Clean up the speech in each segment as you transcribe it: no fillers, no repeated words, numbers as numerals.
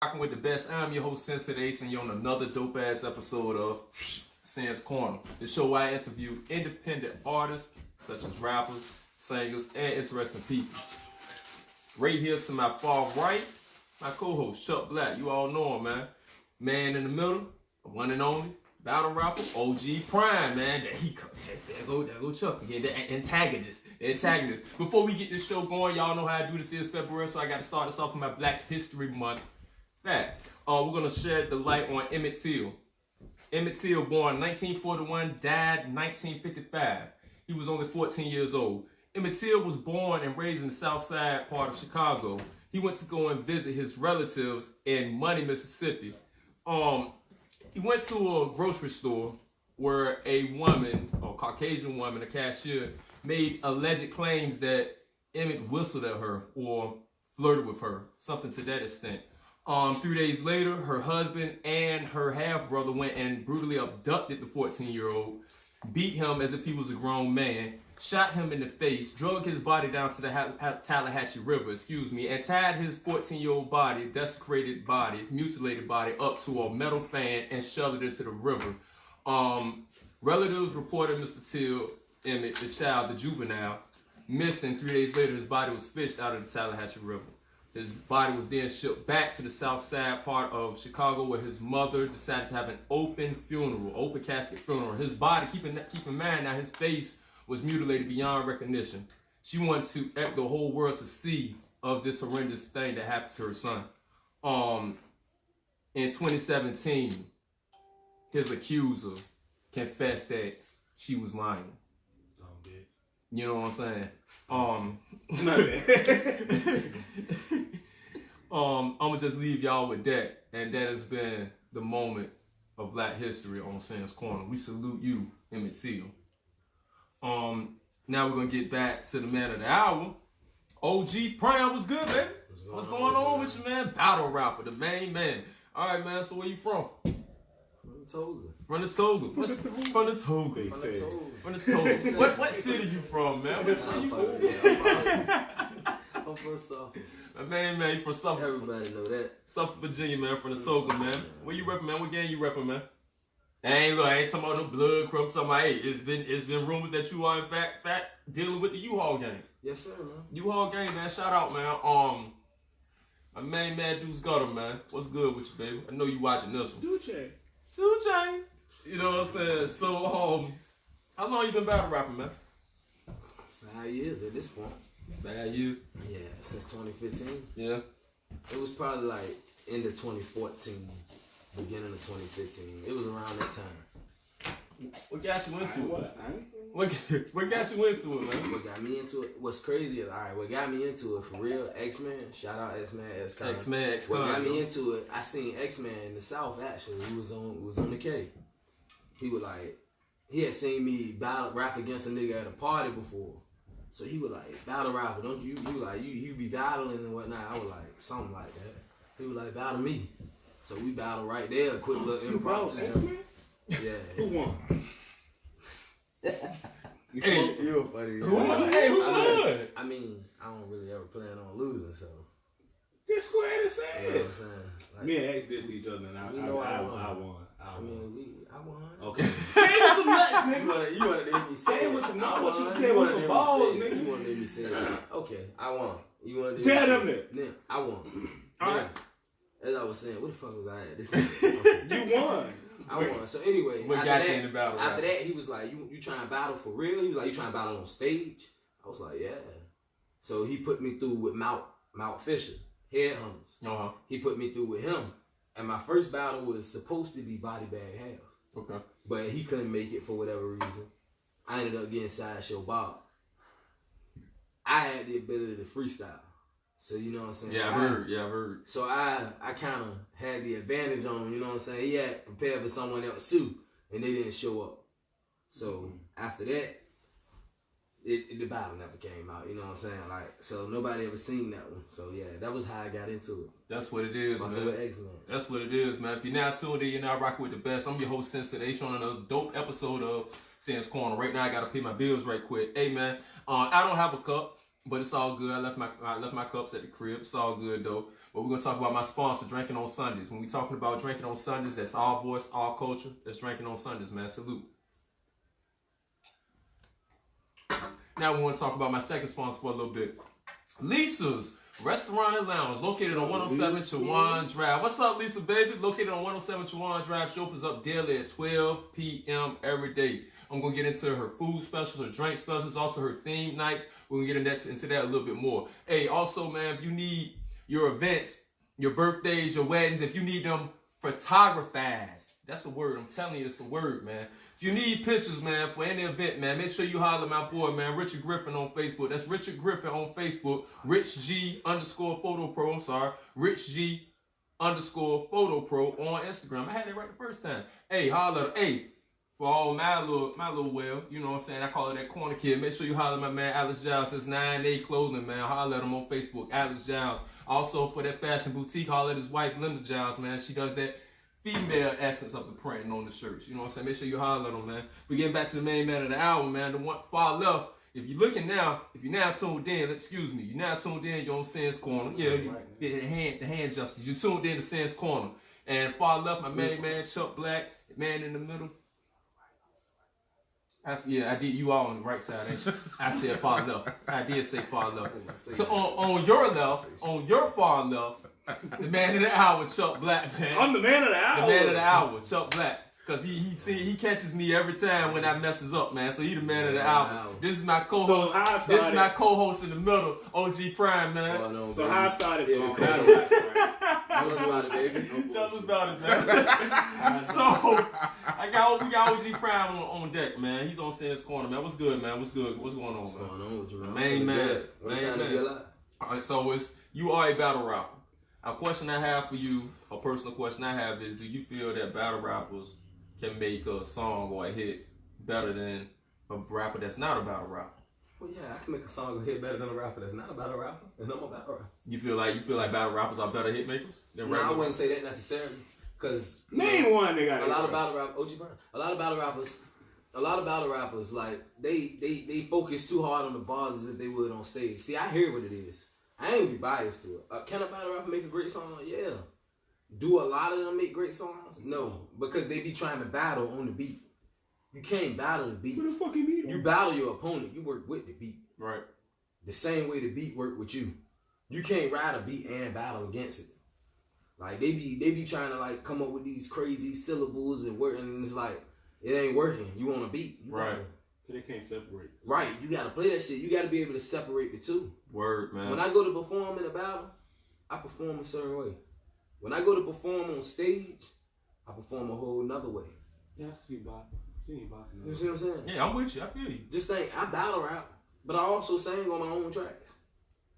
Rocking with the best. I'm your host, Sensei Ace, and you're on another dope ass episode of Sans Corner, the show where I interview independent artists such as rappers, singers, and interesting people. Right here to my far right, my co-host Chuck Black. You all know him, man. Man in the middle, the one and only battle rapper, OG Prime, man. There go Chuck again, the antagonist. Before we get this show going, y'all know how I do this. Is February, so I got to start this off with my Black History Month fact. We're gonna shed the light on Emmett Till. Emmett Till, born 1941, died 1955. He was only 14 years old. Emmett Till was born and raised in the South Side part of Chicago. He went to go and visit his relatives in Money, Mississippi. He went to a grocery store where a woman, a Caucasian woman, a cashier, made alleged claims that Emmett whistled at her or flirted with her, something to that extent. 3 days later, her husband and her half-brother went and brutally abducted the 14-year-old, beat him as if he was a grown man, shot him in the face, drug his body down to the Tallahatchie River, and tied his 14-year-old body, desecrated body, mutilated body, up to a metal fan and shoved it into the river. Relatives reported Mr. Till, Emmett, the child, the juvenile, missing. 3 days later, his body was fished out of the Tallahatchie River. His body was then shipped back to the South Side part of Chicago, where his mother decided to have an open casket funeral. His body, keep in mind now, his face was mutilated beyond recognition. She wanted to the whole world to see of this horrendous thing that happened to her son. In 2017, his accuser confessed that she was lying. You know what I'm saying? I'm gonna just leave y'all with that, and that has been the moment of Black history on Sans Corner. We salute you, Emmett Till. Now we're gonna get back to the man of the hour. OG Prime, what's good, man? What's going on with you, man? Battle rapper, the main man. All right, man. So where you from? From the Toga. What city you from, man? What city you from? I'm from Suffolk. Man, you from Suffolk. Everybody know that. Suffolk, Virginia, man. From the Toga, man. Where you repping, man? What gang you repping, man? I ain't talking about no blood crumb. Talking about, hey, it's been rumors that you are in fact dealing with the U-Haul gang. Yes, sir, man. U-Haul gang, man. Shout out, man. My main man, Deuce Gutter, man. What's good with you, baby? I know you watching this one. 2 Chainz. 2 Chainz. You know what I'm saying? So, how long you been battle rapping, man? 5 years at this point. 5 years? Yeah, since 2015. Yeah. It was probably like end of 2014, beginning of 2015. It was around that time. What got you into it? What got you into it, man? What got me into it? What's crazy is, what got me into it for real, X-Man. Shout out X-Man. X-Man. What got me into it, I seen X-Man in the South, actually. He was on the K. He had seen me rap against a nigga at a party before. So he was like, battle rapper, don't you? He was like, you be battling and whatnot. I was like, something like that. He was like, battle me. So we battled right there, a quick little improv. Yeah. Who won? You're funny. Who won? Hey, who won? I mean, I don't really ever plan on losing, so. Just go ahead and say You know what I'm it. saying? Like, Me and X dissed each other, and I won. I won. Okay. Say it with some nuts, nigga. You wanted to hear me say it with some nuts. What you said said with some balls, nigga. You wanted to hear me say it. Okay, I won. You wanted to Tell hear them me that. say it. Then I won. All right. As I was saying, where the fuck was I at? You won. I won. So anyway, what got you in the battle? After that, he was like, "You trying to battle for real?" He was like, "You trying to battle on stage?" I was like, "Yeah." So he put me through with Mount Fisher, Headhunters. He put me through with him, and my first battle was supposed to be Body Bag Half. Okay. But he couldn't make it for whatever reason. I ended up getting Sideshow Bob. I had the ability to freestyle. So you know what I'm saying? Yeah, I've heard. So I kind of had the advantage on him, you know what I'm saying? He had prepared for someone else too, and they didn't show up. So after that, the battle never came out, you know what I'm saying? So nobody ever seen that one. So yeah, that was how I got into it. That's what it is, man. X-Man. That's what it is, man. If you're now tuned in, you're now rocking with the best. I'm your host, Sensei Ace, on another dope episode of Sans Corner. Right now, I gotta pay my bills right quick. Hey, man, I don't have a cup, but it's all good. I left my cups at the crib. It's all good though. But we're gonna talk about my sponsor, Drinking on Sundays. When we talking about drinking on Sundays, that's all voice, all culture. That's Drinking on Sundays, man. Salute. Now we want to talk about my second sponsor for a little bit. Lisa's Restaurant and Lounge, located on 107 Chawan Drive. What's up, Lisa, baby? Located on 107 Chawan Drive. She opens up daily at 12 p.m. every day. I'm going to get into her food specials, her drink specials, also her theme nights. We're going to get into that a little bit more. Hey, also, man, if you need your events, your birthdays, your weddings, if you need them photographed, that's a word. I'm telling you, it's a word, man. If you need pictures, man, for any event, man, make sure you holler at my boy, man, Richard Griffin on Facebook. That's Richard Griffin on Facebook. RichG_Photo Pro. I'm sorry. RichG_Photo Pro on Instagram. I had that right the first time. Hey, holler. Hey, for all my little well, you know what I'm saying? I call it that corner kid. Make sure you holler at my man, Alex Giles. It's 9A Clothing, man. Holler at him on Facebook, Alex Giles. Also, for that fashion boutique, holler at his wife, Linda Giles, man. She does that female essence of the printing on the shirts. You know what I'm saying? Make sure you holler at them, man. We getting back to the main man of the hour, man. The one far left. If you're looking now, if you're now tuned in, excuse me, you're now tuned in, you're on Sense Corner. Yeah, the hand justice. You're tuned in to Sense Corner. And far left, my main man, Chuck Black. Man in the middle. I did. You all on the right side, ain't you? I said far left. I did say far left. So on your left, on your far left, the man of the hour, Chuck Black, man. I'm the man of the hour. The man of the hour, Chuck Black. Cause he catches me every time when I messes up, man. So he the man of the hour. This is my co-host. This is my co-host in the middle, OG Prime, man. So how I started from Tell us about it, baby. Tell us about it, man. So we got OG Prime on deck, man. He's on Sam's Corner, man. What's good, man? What's good? What's going on, What's man? going on with you, man? Main man. Main man. All right, so you are a battle rapper. A question I have for you, a personal question I have is, do you feel that battle rappers can make a song or a hit better than a rapper that's not a battle rapper? Well, yeah, I can make a song or hit better than a rapper that's not a battle rapper, and I'm a battle rapper. You feel like battle rappers are better hit makers than No, I wouldn't say that necessarily, because name one they got. A lot of battle rappers, OG Brown. A lot of battle rappers, like they focus too hard on the bars as if they would on stage. See, I hear what it is. I ain't be biased to it. Can a battle rapper make a great song? Yeah. Do a lot of them make great songs? No, because they be trying to battle on the beat. You can't battle the beat. What the fuck you mean? You battle your opponent. You work with the beat. Right. The same way the beat work with you. You can't ride a beat and battle against it. Like they be trying to like come up with these crazy syllables and work, and it's like it ain't working. You want a beat, right? So they can't separate. Right. You gotta play that shit. You gotta be able to separate the two. Word, man. When I go to perform in a battle, I perform a certain way. When I go to perform on stage, I perform a whole nother way. Yeah, I see you, Bob. You see what I'm saying? Yeah, I'm with you. I feel you. Just think, I battle rap, but I also sing on my own tracks.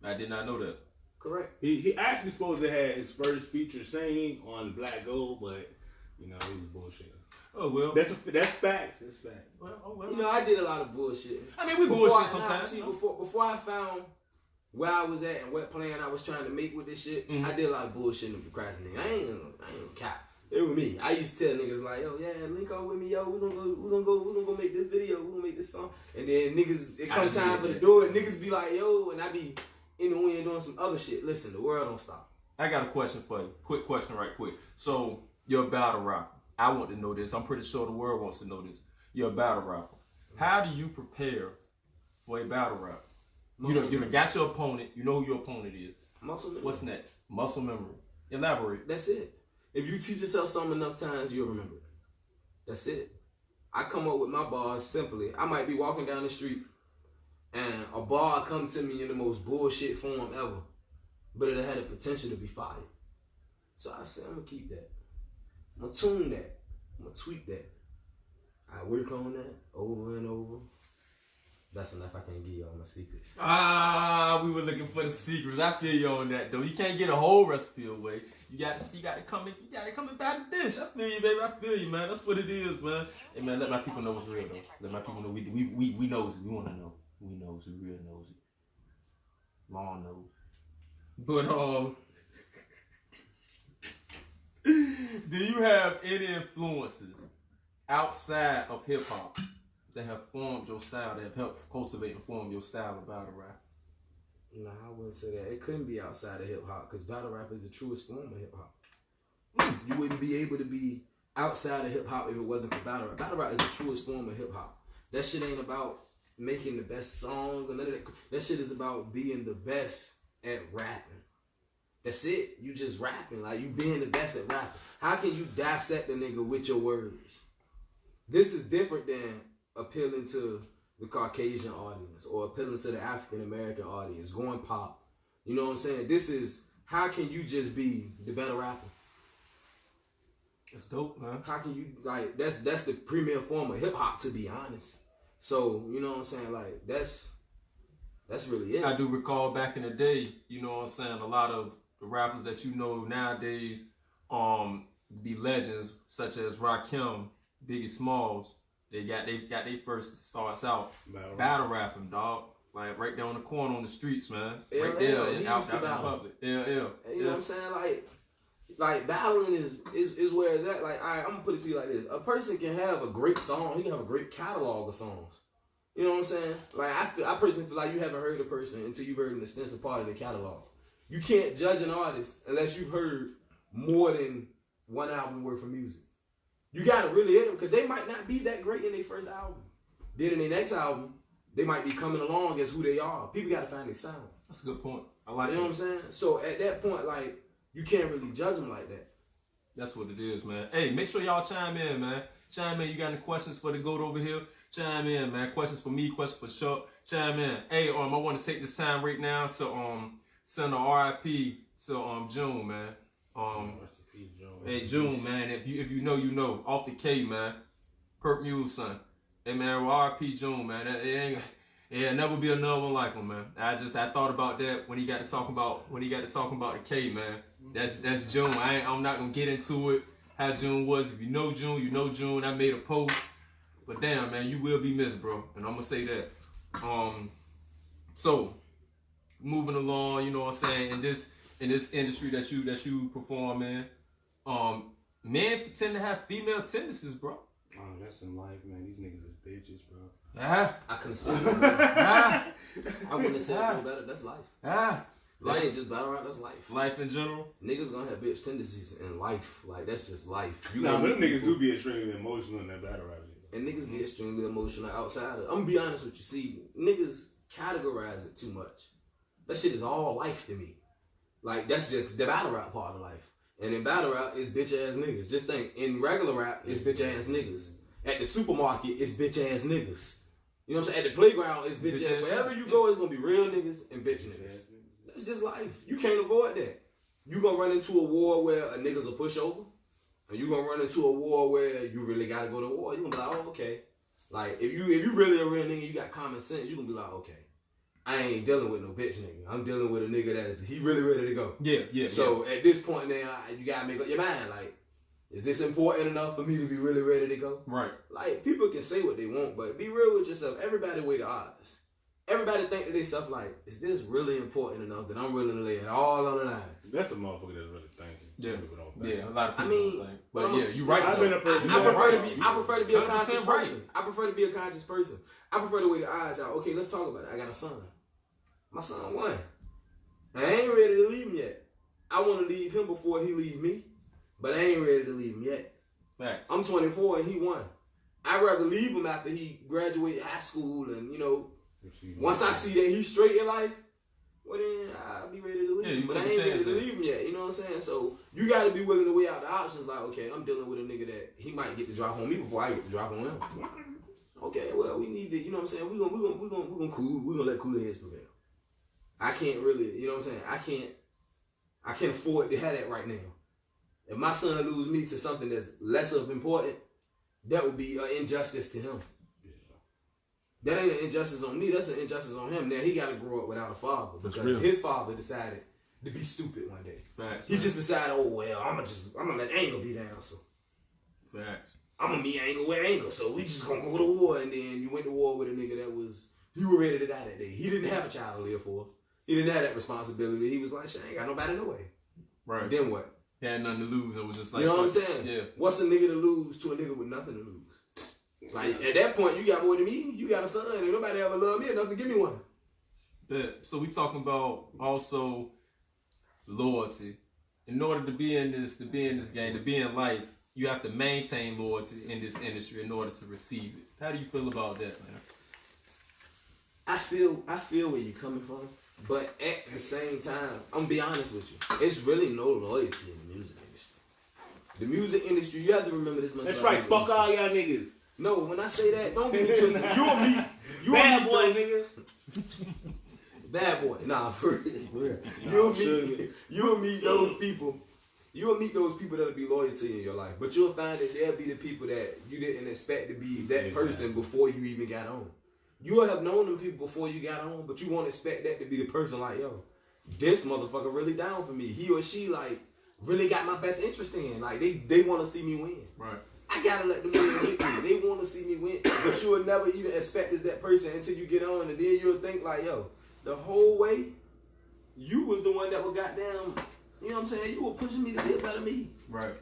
I did not know that. Correct. He actually supposed to have his first feature singing on Black Gold, but you know he was bullshit. Oh well. That's facts. That's facts. Well. You know, I did a lot of bullshit. I mean, we bullshit sometimes. See, before I found where I was at and what plan I was trying to make with this shit, I did a lot of bullshit and procrastinating. I ain't gonna cap. It was me. I used to tell niggas like, yo, yeah, link up with me, yo. We gonna go make this video. We gonna make this song. And then niggas, it come time for the do it. Niggas be like, yo, and I be in the wind doing some other shit. Listen, the world don't stop. I got a question for you. Quick question, right quick. So you're a battle rapper. I want to know this. I'm pretty sure the world wants to know this. You're a battle rapper. How do you prepare for a battle rap? You done got your opponent. You know who your opponent is. Muscle memory. What's next? Muscle memory. Elaborate. That's it. If you teach yourself something enough times, you'll remember it. That's it. I come up with my bars simply. I might be walking down the street and a bar come to me in the most bullshit form ever, but it had the potential to be fire. So I said, I'm going to keep that. I'm going to tune that. I'm going to tweak that. I work on that over and over. That's enough. I can't give you all my secrets. We were looking for the secrets. I feel you on that though. You can't get a whole recipe away. You got to come and buy the dish. I feel you, baby. I feel you, man. That's what it is, man. Hey, man, let my people know what's real though. Let my people know we knows it. We want to know. We knows it. Real knows it. Long knows. But do you have any influences outside of hip hop that have formed your style, that have helped cultivate and form your style of battle rap? Nah, I wouldn't say that. It couldn't be outside of hip hop because battle rap is the truest form of hip hop. You wouldn't be able to be outside of hip hop if it wasn't for battle rap. Battle rap is the truest form of hip hop. That shit ain't about making the best song or none of that. That shit is about being the best at rapping. That's it. You just rapping. Like, you being the best at rapping. How can you dissect the nigga with your words? This is different than appealing to the Caucasian audience or appealing to the African American audience, going pop. You know what I'm saying? This is, how can you just be the better rapper? It's dope, man. How can you, like, that's the premier form of hip hop, to be honest. So, you know what I'm saying? Like, that's really it. I do recall back in the day, you know what I'm saying, a lot of the rappers that you know nowadays be legends, such as Rakim, Biggie Smalls. They got their first starts out battle rapping, dog. Like right there on the corner on the streets, man. Yeah, right there and out in public. Yeah. And you know what I'm saying? Like battling is where it's at. Like, I'm gonna put it to you like this: a person can have a great song, he can have a great catalog of songs. You know what I'm saying? Like, I personally feel like you haven't heard a person until you've heard an extensive part of their catalog. You can't judge an artist unless you've heard more than one album worth of music. You gotta really hit them because they might not be that great in their first album. Then in their next album, they might be coming along as who they are. People gotta find their sound. That's a good point. I like You know what I'm saying? So at that point, like, you can't really judge them like that. That's what it is, man. Hey, make sure y'all chime in, man. Chime in. You got any questions for the GOAT over here? Chime in, man. Questions for me, questions for Chuck. Chime in. Hey, I want to take this time right now to send a RIP to June, man. Hey, June, man. If you know, you know. Off the K, man. Perp Mule, son. Hey, man. RIP June, man. It'll never be another one like him, man. I thought about that when he got to talking about the K, man. That's June. I'm not gonna get into it how June was. If you know June, you know June. I made a post, but damn, man, you will be missed, bro. And I'm gonna say that. So moving along, you know what I'm saying, in this industry that you perform in, men tend to have female tendencies, bro. Oh, that's in life, man. These niggas is bitches, bro. I couldn't say it no better. I wouldn't have said it no better. That's life. Life ain't just battle rap, that's life. Life in general. Niggas gonna have bitch tendencies in life. Like, that's just life. Them niggas do be extremely emotional in that battle rap shit. And niggas be extremely emotional outside of. I'm gonna be honest with you. See, niggas categorize it too much. That shit is all life to me. Like, that's just the battle rap part of life. And in battle rap, it's bitch ass niggas. Just think, in regular rap, it's bitch ass niggas. At the supermarket, it's bitch ass niggas. You know what I'm saying? At the playground, it's bitch ass. Wherever you go, it's gonna be real niggas and bitch niggas. That's just life. You can't avoid that. You gonna run into a war where a nigga's a pushover, and you gonna run into a war where you really gotta go to war. You gonna be like, oh, okay. Like, if you really a real nigga, you got common sense, you gonna be like, okay, I ain't dealing with no bitch nigga. I'm dealing with a nigga he really ready to go. Yeah. So at this point now, you gotta make up your mind. Like, is this important enough for me to be really ready to go? Right. Like, people can say what they want, but be real with yourself. Everybody weigh the odds. Everybody think to themselves, like, is this really important enough that I'm willing to lay it all on the line? That's a motherfucker that's really thinking. Yeah. People don't think. Yeah, a lot of people don't think. But yeah, you I right. prefer to be a conscious 100% right. person. I prefer to be a conscious person. I prefer to weigh the odds out. Okay, let's talk about it. I got a son. My son won. I ain't ready to leave him yet. I want to leave him before he leave me, but I ain't ready to leave him yet. Facts. I'm 24 and he won. I'd rather leave him after he graduated high school and, you know, once I see that he's straight in life, well then I'll be ready to leave him. But I ain't ready to leave him yet, you know what I'm saying? So you got to be willing to weigh out the options. Like, okay, I'm dealing with a nigga that he might get to drop on me before I get to drop on him. Okay, well, we need to, you know what I'm saying? We're gonna cool. We're gonna let cooler heads prevail. I can't really, you know what I'm saying? I can't afford to have that right now. If my son lose me to something that's less of important, that would be an injustice to him. That ain't an injustice on me. That's an injustice on him. Now, he got to grow up without a father because his father decided to be stupid one day. Facts. He just decided, oh, well, I'm going to let Angle be the answer. Facts. I'm going to meet Angle with Angle. So we just going to go to war. And then you went to war with a nigga that was, you were ready to die that day. He didn't have a child to live for. He didn't have that responsibility. He was like, shit, I ain't got nobody no way. Right. Then what? He had nothing to lose. It was just like, you know what I'm saying? Yeah. What's a nigga to lose to a nigga with nothing to lose? Like, at that point, you got more than me. You got a son, and nobody ever loved me enough to give me one. So we talking about also loyalty. In order to be in this game, to be in life, you have to maintain loyalty in this industry in order to receive it. How do you feel about that, man? I feel where you're coming from, but at the same time, I'm gonna be honest with you. It's really no loyalty in the music industry. The music industry, you have to remember this much. That's right. Fuck all y'all niggas. No, when I say that, don't get me twisted. You and me, bad boy, nigga. Bad boy. Nah, for real. You'll meet those people. You'll meet those people that'll be loyal to you in your life. But you'll find that they'll be the people that you didn't expect to be that person before you even got on. You'll have known them people before you got on, but you won't expect that to be the person like, yo, this motherfucker really down for me. He or she, like, really got my best interest in. Like, they want to see me win. Right. I gotta let them know they want to see me win. But you will never even expect it's that person until you get on, and then you'll think like, yo, the whole way, you was the one that was goddamn, you know what I'm saying? You were pushing me to be a better me. Right.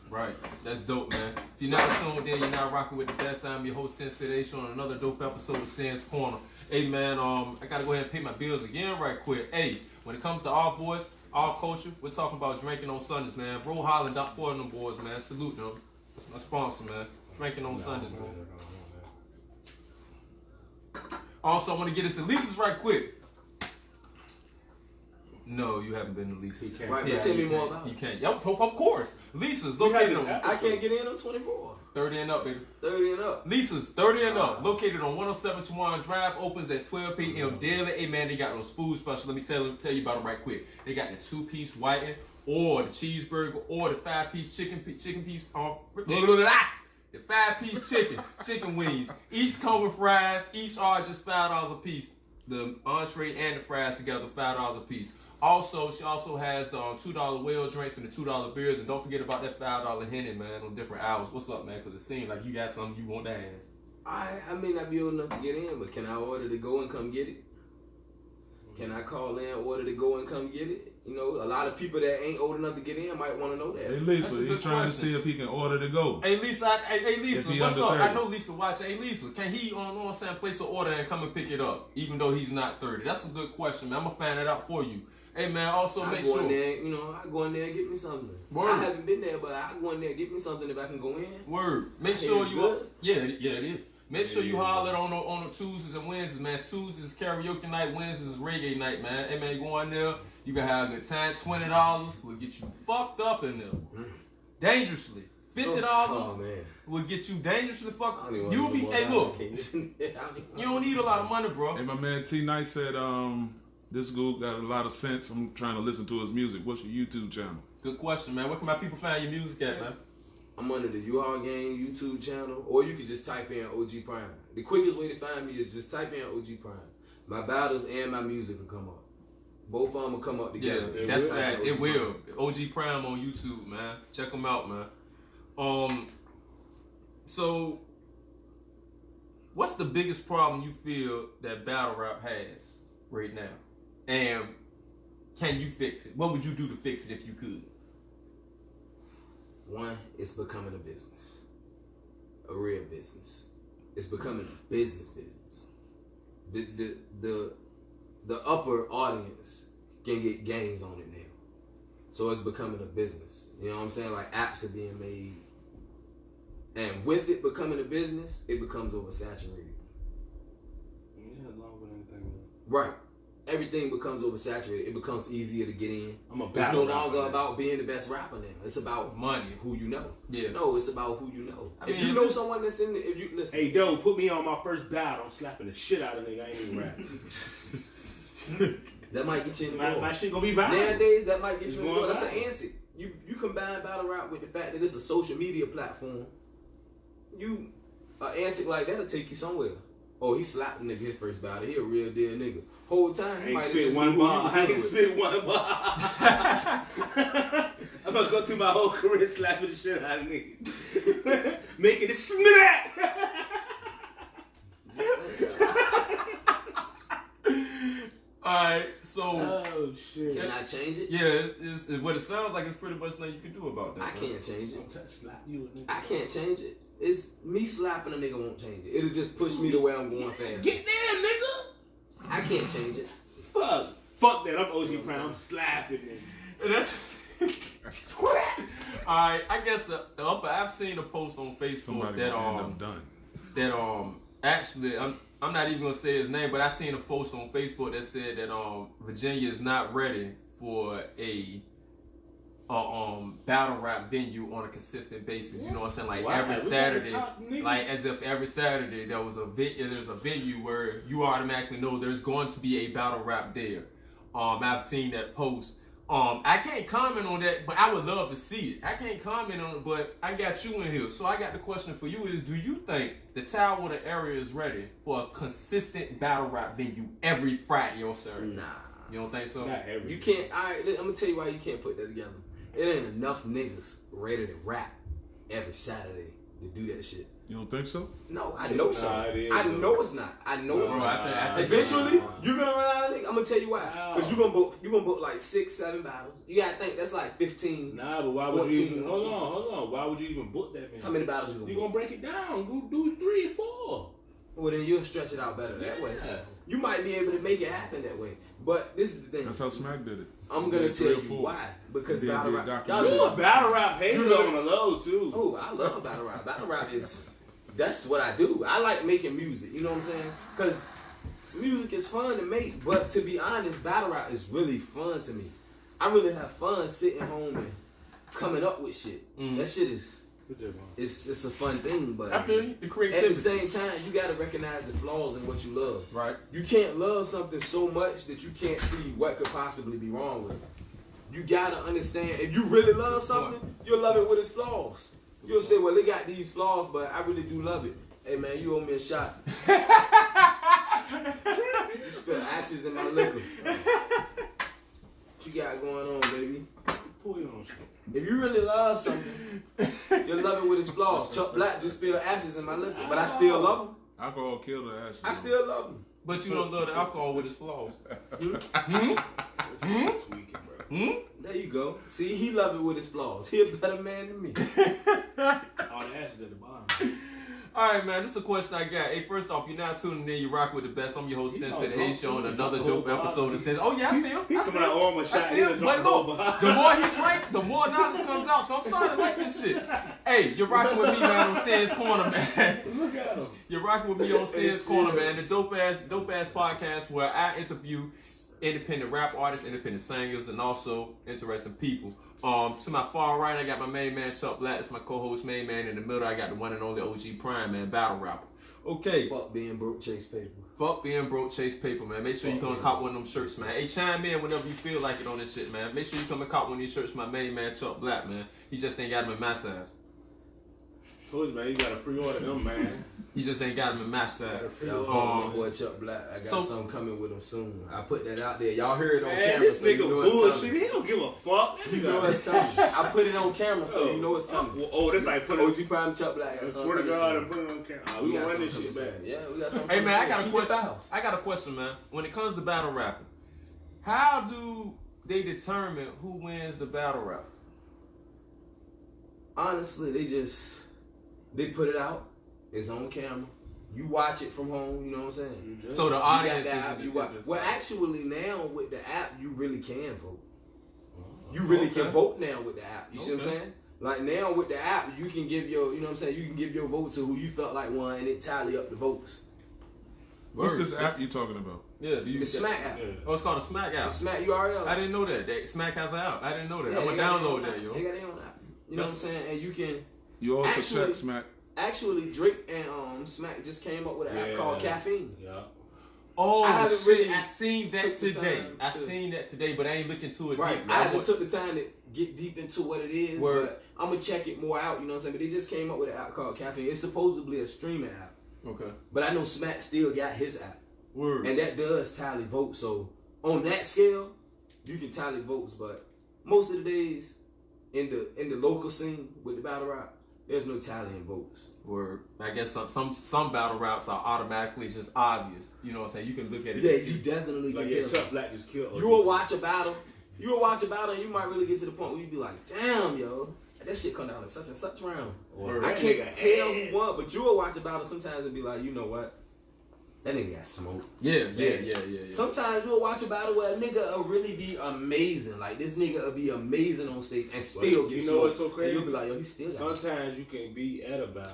Right. That's dope, man. If you're not tuned in, you're not rocking with the best. I'm your host, Sensei, on another dope episode of Sans Corner. Hey, man, I gotta go ahead and pay my bills again right quick. Hey, when it comes to our voice, our culture, we're talking about drinking on Sundays, man. Bro Holland, Doc Ford and them boys, man. Salute them. That's my sponsor, man. Drinking on Sundays, man. Also, I want to get into Lisa's right quick. No, you haven't been to Lisa's. Right, but tell me more about it. You can't. Yep, of course. Lisa's located on... I can't get in on 24. 30 and up, baby. 30 and up. Lisa's 30 and up. Located on 107 Chuan Drive. Opens at 12 p.m. daily. Hey, man, they got those food specials. Let me tell you about them right quick. They got the 2-piece whiting, or the cheeseburger, or the 5-piece chicken piece. The 5-piece chicken wings. Each come with fries. Each are just $5 a piece. The entree and the fries together, $5 a piece. Also, she also has the $2 whale drinks and the $2 beers. And don't forget about that $5 Henny, man, on different hours. What's up, man? Because it seems like you got something you want to ask. I may not be old enough to get in, but can I order to go and come get it? Can I call in, order to go and come get it? You know, a lot of people that ain't old enough to get in might want to know that. Hey, Lisa, he's trying to see if he can order to go. Hey, Lisa, what's up? 30. I know Lisa watching. Hey, Lisa, can he, place an order and come and pick it up, even though he's not 30? That's a good question, man. I'm going to find that out for you. Hey, man, also make sure. There, you know, I go in there and get me something. Word. I haven't been there, but I go in there and get me something if I can go in. Word. Make sure you... Yeah, it is. Make sure you holler on the Tuesdays and Wednesdays, man. Tuesdays is karaoke night, Wednesdays is reggae night, man. Hey, man, go in there. You can have a good time. $20 will get you fucked up in there. Dangerously. $50 will get you dangerously fucked up. You'll be... Hey, look. You don't need a lot of money, bro. Hey, my man T Night said, this dude got a lot of sense. I'm trying to listen to his music. What's your YouTube channel? Good question, man. Where can my people find your music at, man? I'm under the U-Haul Gang YouTube channel, or you can just type in OG Prime. The quickest way to find me is just type in OG Prime. My battles and my music will come up. Both of them will come up together. Yeah, that's facts. It will. OG Prime on YouTube, man. Check them out, man. So, what's the biggest problem you feel that battle rap has right now? And can you fix it? What would you do to fix it if you could? One, it's becoming a business. A real business. It's becoming a business. The upper audience can get gains on it now. So it's becoming a business. You know what I'm saying? Like apps are being made. And with it becoming a business, it becomes oversaturated. Yeah, along with anything. Right. Everything becomes oversaturated. It becomes easier to get in. It's no longer about being the best rapper now. It's about money, who you know. Yeah. No, it's about who you know. I if mean, you know someone that's in the, if you listen. Hey, Doe, put me on my first battle. I'm slapping the shit out of nigga. I ain't even rap. That might get you in the door. My shit gonna be viral. Nowadays, that might get you in the door. That's viral. an antic. You combine battle rap with the fact that it's a social media platform. An antic like that'll take you somewhere. Oh, he slapped a nigga his first battle. He a real deal nigga. Whole time, I ain't spit one bar. I'm gonna go through my whole career slapping the shit out of niggas. Making it smack. Alright, so... Oh, shit. Can I change it? Yeah, it's what it sounds like. It's pretty much nothing you can do about that. I can't change it. I'm trying to slap you, nigga. I can't change it. It's me slapping a nigga won't change it. It'll just push me to where I'm going fast. Get there, nigga. I can't change it. Fuck that. I'm OG Prime. I'm slapping it. And that's. Alright, I guess I've seen a post on Facebook Somebody that gonna end up done. actually I'm not even gonna say his name, but I seen a post on Facebook that said that Virginia is not ready for a battle rap venue on a consistent basis. You know what I'm saying? Like every Saturday, like as if every Saturday there's a venue where you automatically know there's going to be a battle rap there. I've seen that post. I can't comment on that, but I would love to see it. I can't comment on it, but I got you in here. So I got the question for you is, do you think the Tower of the area is ready for a consistent battle rap venue every Friday or Saturday? Nah. You don't think so? Not every. You can't. Alright, I'm gonna tell you why you can't put that together. It ain't enough niggas ready to rap every Saturday to do that shit. You don't think so? No, I know so. Nah, it is, I though. know it's not. I know it's Bro, not. I think Eventually, you're gonna run out of niggas. I'm gonna tell you why. Wow. Because you're gonna book like 6-7 battles. You gotta think that's like 15. Nah, but why would you 14. even... Hold on. Why would you even book that, man? How many battles you You gonna gonna book? break it down. Go do 3 or 4. Well, then you'll stretch it out better that way. Yeah. You might be able to make it happen that way. But this is the thing. That's how Smack did it. I'm gonna Did tell 3 or you 4. why. Because Did battle a rap. documentary. You a battle rap hater You know- on the low, too. Oh, I love battle rap. Battle rap is, that's what I do. I like making music, you know what I'm saying? Because music is fun to make, but to be honest, battle rap is really fun to me. I really have fun sitting home and coming up with shit. That shit is, it's a fun thing, but I feel you. The at creativity. the same time, you gotta recognize the flaws in what you love. Right. You can't love something so much that you can't see what could possibly be wrong with it. You gotta understand, if you really love something, you'll love it with its flaws. You'll say, well, they got these flaws, but I really do love it. Hey, man, you owe me a shot. You spill ashes in my liquor. What you got going on, baby? Pull your own shit. If you really love something, you'll love it with its flaws. Chuck Black just spilled ashes in my liquor, but I still love him. Alcohol killed the ass. I still love him. But you don't love the alcohol with its flaws. That's weak, bro. There you go. See, he love it with his flaws. He a better man than me. All the ashes at the bottom. Alright, man, this is a question I got. Hey, first off, you're not tuning in, you rock with the best. I'm your host, Sensei the H Show, and another dope episode that says, oh, yeah, I see him. I see Somebody him. arm a I shot. see him. But look, the more he drink, the more knowledge comes out. So I'm starting to like this shit. Hey, you're rocking with me, man, on Sin's Corner, man. Look at him. You're rocking with me on Sin's Corner, man. The dope ass podcast where I interview independent rap artists, independent singers, and also interesting people. To my far right, I got my main man Chuck Black. That's my co-host, main man. In the middle, I got the one and only OG Prime, man, battle rapper. Okay. Fuck being broke, chase paper. Fuck being broke, chase paper, man. Make sure you come and cop one of them shirts, man. Hey, chime in whenever you feel like it on this shit, man. Make sure you come and cop one of these shirts, my main man Chuck Black, man. He just ain't got them in my size. Told you, man, you gotta pre-order them, man. He just ain't got them in my size. Y'all fuck my boy Chuck Black. I got something coming with him soon. I put that out there. Y'all heard it on Man, camera, this so you nigga know it's bullshit. coming. He don't give a fuck. You know it's coming. I put it on camera, so you know it's coming. Oh, that's like put it. OG Prime Chuck Black. I swear to God, and put it on camera. We gonna run this shit back. Yeah, we got something. Hey, man, I got a Keep it question. foul. I got a question, man. When it comes to battle rapping, how do they determine who wins the battle rap? Honestly, they put it out. It's on camera. You watch it from home. You know what I'm saying? So the You audience got the is app, in you the watch. business. Well, actually, now with the app, you really can vote. You really can vote now with the app. You see what I'm saying? Like now with the app, you can give your, you know what I'm saying? You can give your vote to who you felt like won, and it tally up the votes. What's this app you talking about? Yeah, do you The Smack app. Oh, it's called a Smack The app. Smack URL. I didn't know that. Smack has an app. I didn't know that. Yeah, I'm they gonna got their download own that, app. yo. They got their own app. You know what I'm saying? And you can You also Actually- check Smack. actually Drake and Smack just came up with an app called Caffeine. Yeah. Oh, I haven't shit. really I seen that took the today. time I to- seen that today, but I ain't looking to it Right. deep. I haven't took the time to get deep into what it is, Word. but I'm gonna check it more out. You know what I'm saying? But they just came up with an app called Caffeine. It's supposedly a streaming app, Okay. but I know Smack still got his app. Word. And that does tally votes. So on that scale, you can tally votes. But most of the days in the local scene with the battle rap, there's no tallying votes. Word. I guess some battle raps are automatically just obvious. You know what I'm saying? You can look at it. Yeah, and you see. definitely Like, can yeah, tell. Chuck Black just killed. You will watch a battle. And you might really get to the point where you be like, damn, yo, that shit come down to such and such round. Word. I That can't nigga tell ass. who won, but you will watch a battle sometimes and be like, you know what? That nigga got smoked. Yeah. Sometimes you'll watch a battle where a nigga will really be amazing. Like, this nigga will be amazing on stage and still get smoked. You know what's so crazy? And you'll be like, yo, he still got Sometimes you can be at a battle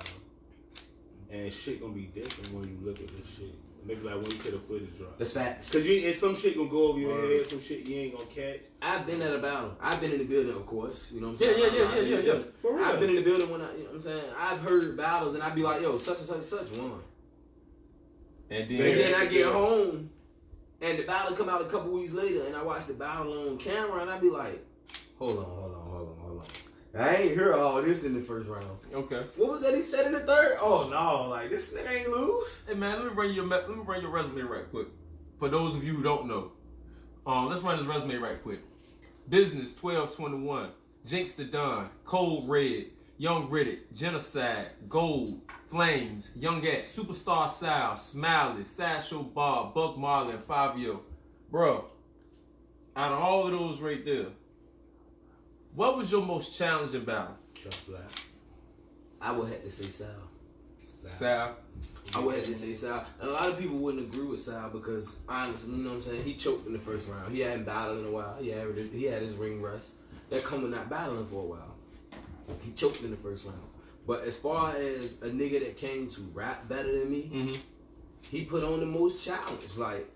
and shit gonna be different when you look at this shit. Maybe like when you see the footage drop. That's facts. Cause and some shit gonna go over your head, some shit you ain't gonna catch. I've been at a battle. I've been in the building, of course. You know what I'm saying? Yeah. For real. I've been in the building when you know what I'm saying? I've heard battles and I'd be like, yo, such and such and such won. And And then I get home and the battle come out a couple weeks later and I watch the battle on camera and I be like, hold on. I ain't hear all this in the first round. Okay. What was that he said in the third? Oh no, like this nigga ain't lose. Hey man, let me run your resume right quick. For those of you who don't know, let's run his resume right quick. Business 1221, Jinx the Don, Cold Red, Young Riddick, Genocide, Gold, Flames, Young At, Superstar Sal, Smiley, Sideshow Bob, Buck Marley, and Fabio. Bro, out of all of those right there, what was your most challenging battle? Chuck Black. I would have to say Sal. Sal. I would have to say Sal. And a lot of people wouldn't agree with Sal because honestly, you know what I'm saying? He choked in the first round. He hadn't battled in a while. He had his ring rust. That come with not battling for a while. He choked in the first round. But as far as a nigga that came to rap better than me, he put on the most challenge. Like,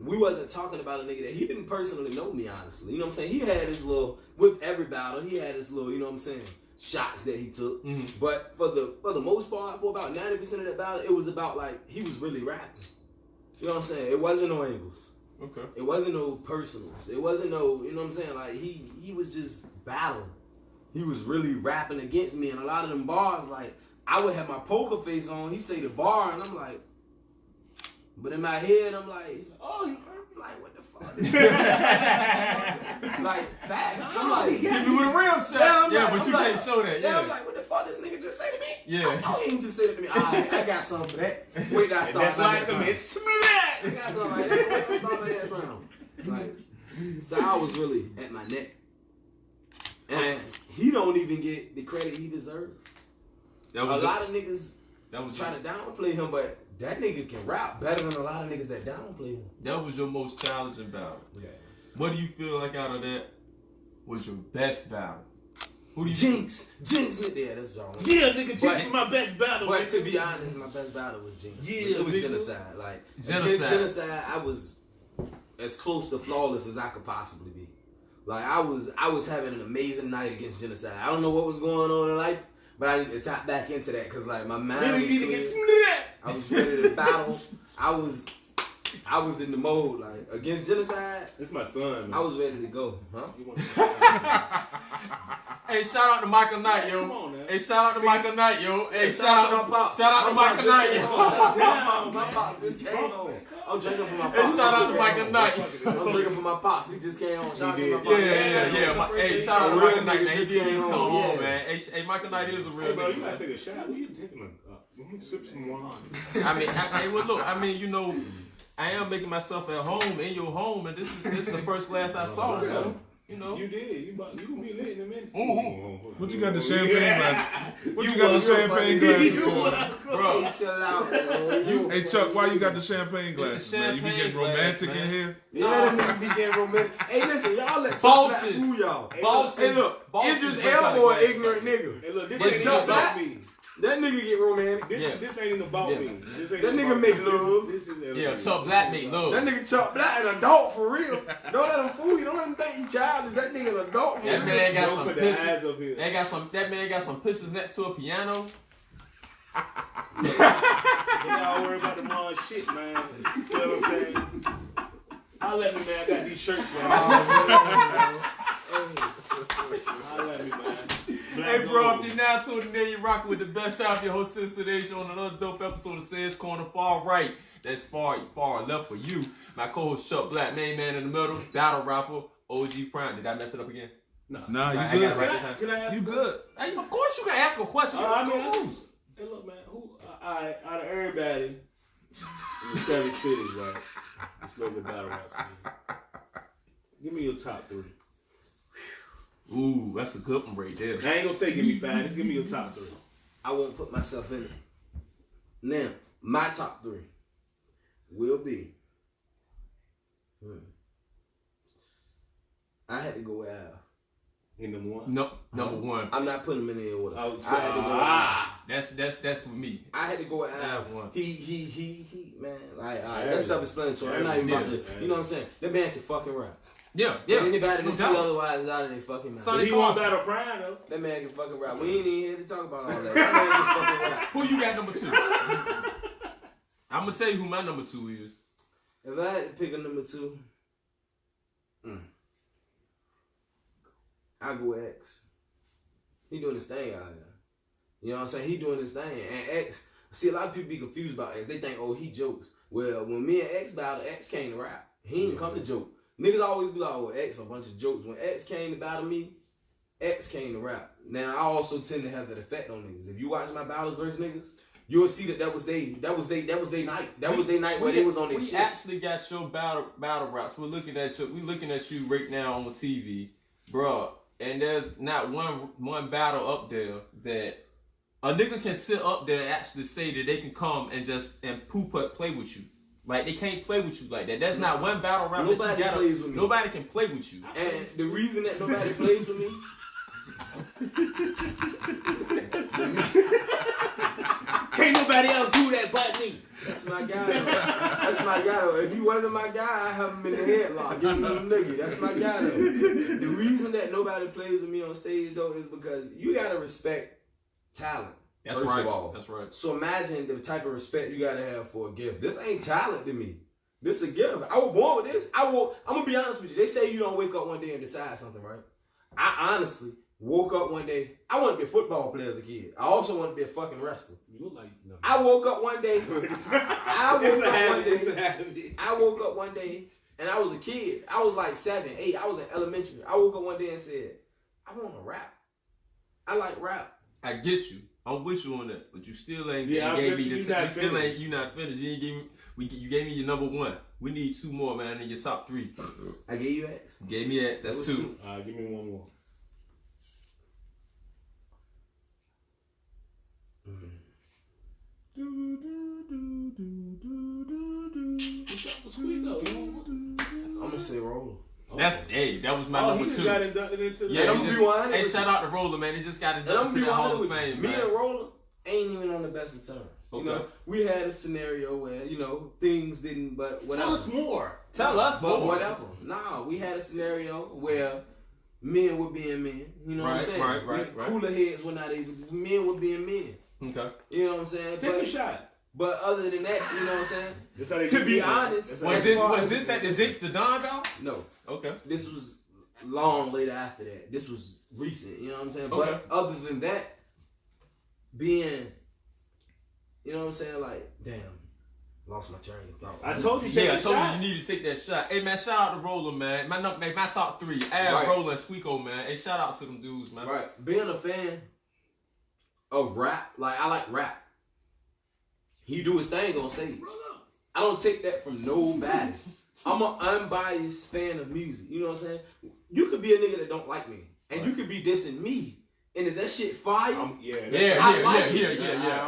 we wasn't talking about a nigga that he didn't personally know me, honestly. You know what I'm saying? He had his little, with every battle, he had his little, you know what I'm saying, shots that he took. But for the most part, for about 90% of that battle, it was about like, he was really rapping. You know what I'm saying? It wasn't no angles. Okay. It wasn't no personals. It wasn't no, you know what I'm saying? Like, he was just battling. He was really rapping against me. And a lot of them bars, like, I would have my poker face on. He say the bar, and I'm like, but in my head, I'm like, oh, I'm like, what the fuck? Like, facts. I'm like, Hit me with a rim shot. Yeah, but you can't show that. Yeah, Yeah. I'm like, what the fuck this nigga just say to me? Yeah. I know he ain't just say that to me. I got something for that. Wait, till I start That's my why next it's round. smack. I got something like that. Wait till I start my next round. Like, Sal was really at my neck. And he don't even get the credit he deserves. A lot of niggas try to downplay him, but that nigga can rap better than a lot of niggas that downplay him. That was your most challenging battle. Yeah. What do you feel like out of that was your best battle? Who do you Jinx, yeah, that's what I want. Yeah, nigga, Jinx was my best battle. But nigga. to be honest, my best battle was Jinx. Yeah, it was nigga. Genocide. Like, Genocide. against Genocide, I was as close to flawless as I could possibly be. Like, I was having an amazing night against Genocide. I don't know what was going on in life, but I need to tap back into that because, like, my mind was clear. I was ready to battle. I was in the mode, like, against Genocide. This my son, man. I was ready to go, huh? Hey, shout out to Michael Knight, yo. Come on, man. Hey, shout out to Michael Knight, yo. Hey, shout out to Pops. Shout out to Michael Knight, yo. My pops just came on. I'm drinking for my pops. Hey, shout out to Michael Knight. I'm drinking for my pops. He just came on. Shout out to my pops. Yeah. Hey, shout out to Michael Knight, man. He just did came just come on, on, yeah. man. Hey, Michael Knight is a real Hey, bro, nigga, you gotta man. take a shot. What you taking let me sip some wine. Well, look, you know, I am making myself at home in your home, and this is the first glass I saw, so. You know. You did. You gonna be lit in a minute. What you got the champagne glass? What you got the champagne glasses for? Bro. Chill out, bro. Hey Chuck, why you got the champagne glasses, the man? You be champagne getting glass, romantic man. in here? Yeah, that nigga be getting romantic. Hey, listen, y'all let Chuck Bosses. Black fool y'all. Bosses. Hey, look, Bosses Idris break out Elba, the glass, ignorant bro. nigga. Hey, look, this But ain't Chuck even about Black, me. that nigga get romantic. This ain't even about me. This ain't That even nigga about make me. love. This is Yeah, Chuck Black make love. That nigga Chuck Black an adult for real. Don't let him fool you. Don't let him think you childish. That nigga an adult for That real. man got Don't some put the eyes pictures. up here. That man got some pictures next to a piano. Y'all worry about the wrong shit, man. You know what I'm saying? I'll let me, man. I got these shirts, man. I'll let me, man. Hey, bro, if you're now tuning in, you're rocking with the best out of your host, Sensation, on another dope episode of Say's Corner. Far right, that's far left for you. My co-host, Chuck Black, main man in the middle, battle rapper, OG Prime. Did I mess it up again? Nah, Nah, I you got it good. right this time. Can I ask You good. Hey, of course you can ask a question. I mean, Co-host. Hey, look, man. Who? Out of everybody in the 7 cities, right? This local battle rap scene. Give me your top 3. Ooh, that's a good one right there. I ain't gonna say give me 5. Just give me your top 3. I won't put myself in it. Now, my top 3. will be. I had to go with Al. In number one? No, number one. I'm not putting him in any order. Oh, I had to go with Al. That's with me. I had to go with Al. One. He, man. Like, all right, that's self-explanatory. I'm not even about to, you know what I'm saying? That man can fucking rap. Yeah. Anybody that No see doubt. otherwise is out of their fucking mouth. Sonny He won Carson. Battle Prime, though. That man can fucking rap. We ain't even here to talk about all that. That man can fucking rap. Who you got number 2? I'm gonna tell you who my number 2 is. If I had to pick a number 2, I go with X. He doing his thing out here. You know what I'm saying? He doing his thing. And X, see, a lot of people be confused about X. They think, oh, he jokes. Well, when me and X battled, X came to rap. He didn't come to joke. Niggas always be like, oh, X a bunch of jokes. When X came to battle me, X came to rap. Now, I also tend to have that effect on niggas. If you watch my battles versus niggas, you'll see that was they night. That was their night where they was on their shit. We actually got your battle raps. We're looking at you right now on TV, bro. And there's not one battle up there that a nigga can sit up there and actually say that they can come and play with you. Like, they can't play with you like that. That's not one battle rap that you gotta, plays with me. nobody can play with you. And the reason that nobody plays with me, Can't nobody else do that but me. that's my guy. That's my guy though. If he wasn't my guy, I have him in the headlock. Give him a nigga. That's my guy though. The reason that nobody plays with me on stage though is because you gotta respect talent. That's first right. of all. That's right. So imagine the type of respect you gotta have for a gift. This ain't talent to me. This is a gift. I was born with this. I'm gonna be honest with you. They say you don't wake up one day and decide something, right? I honestly woke up one day. I wanted to be a football player as a kid. I also wanted to be a fucking wrestler. You look like no. I woke up one day. I woke up one day and I was a kid. I was like 7, 8. I was in elementary. I woke up one day and said, I want to rap. I like rap. I get you. I'm with you on that, but you still ain't Yeah, gave I me bet the you you not still finished. ain't you not finished. You ain't you gave me your number 1. We need 2 more, man, in your top 3. I gave you X. Gave me X. That's was 2. Give me one more. Squeak though. I'm gonna say Roller. That's that was my Oh, number he just 2. got inducted into the. Yeah, I'm he just, rewind it hey, with shout out to Roller, man. He just got And I'm inducted gonna to be the Hall honest of with you. Fame, Me man. and Roller ain't even on the best of terms. Okay. You know, we had a scenario where things didn't, but whatever. Tell us more. Tell us But more. whatever. Nah, we had a scenario where men were being men. You know what I'm Right, saying? right. Cooler heads were not able. Men were being men. Okay. You know what I'm saying? Take a shot. But other than that, you know what I'm saying? That's how they To do be it. honest, That's how Was they- this at the Jinx the Don battle? No, Okay. this was long later after that. This was recent. You know what I'm saying? Okay. But other than that, being, you know what I'm saying? Like, damn, lost my train of thought. I told you, take Yeah, I a told shot. you need to take that shot. Hey man, shout out to Roller, man. My top 3. Al, Right. Roller, and Squeako, man. Hey, shout out to them dudes, man. Right. Being a fan of rap, like I like rap. He do his thing on stage. I don't take that from nobody. I'm an unbiased fan of music. You know what I'm saying? You could be a nigga that don't like me, and you could be dissing me. And if that shit fire, Yeah. I like it. I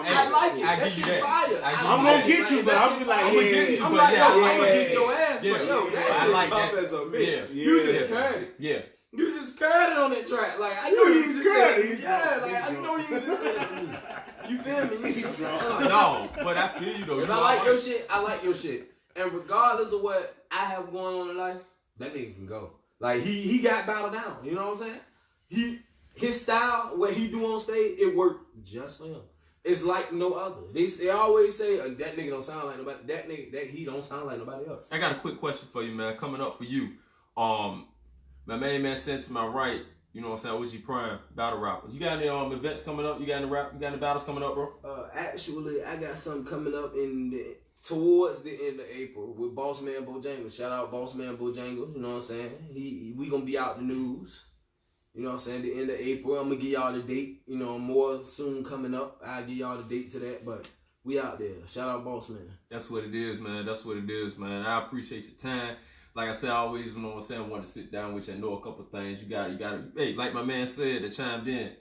I like it. I that give you shit that. fire. I give I'm you gonna that. get you, but I'm be like, I'm gonna yeah, get you, I'm but like, yeah, yo, yeah, I'm gonna yeah, beat your ass, yeah. but yo, that I shit like tough that. as a bitch. Yeah. You just Yeah. carried it. Yeah. You just carried it on that track. Like I know you just said it. He's Yeah, drunk. like I He's know you just said it to me. You feel me? You see what I'm saying? Like, No, but I feel you though. if You I know, like your shit, I like your shit. And regardless of what I have going on in life, that nigga can go. Like he got battled down. You know what I'm saying? His style, what he do on stage, it worked just for him. It's like no other. They always say that nigga don't sound like nobody. That nigga he don't sound like nobody else. I got a quick question for you, man. Coming up for you. My main man sent to my right, you know what I'm saying, OG Prime, battle rapper. You got any events coming up? You got any battles coming up, bro? Actually, I got something coming up towards the end of April with Boss Man Bojangles. Shout out Boss Man Bojangles. You know what I'm saying? We gonna be out the news. You know what I'm saying? The end of April. I'm gonna give y'all the date. You know, more soon coming up. I'll give y'all the date to that. But we out there. Shout out Boss Man. That's what it is, man. That's what it is, man. I appreciate your time. Like I said, I always, you know what I'm saying, I want to sit down with you and know a couple things. You got to, hey, like my man said that chimed in,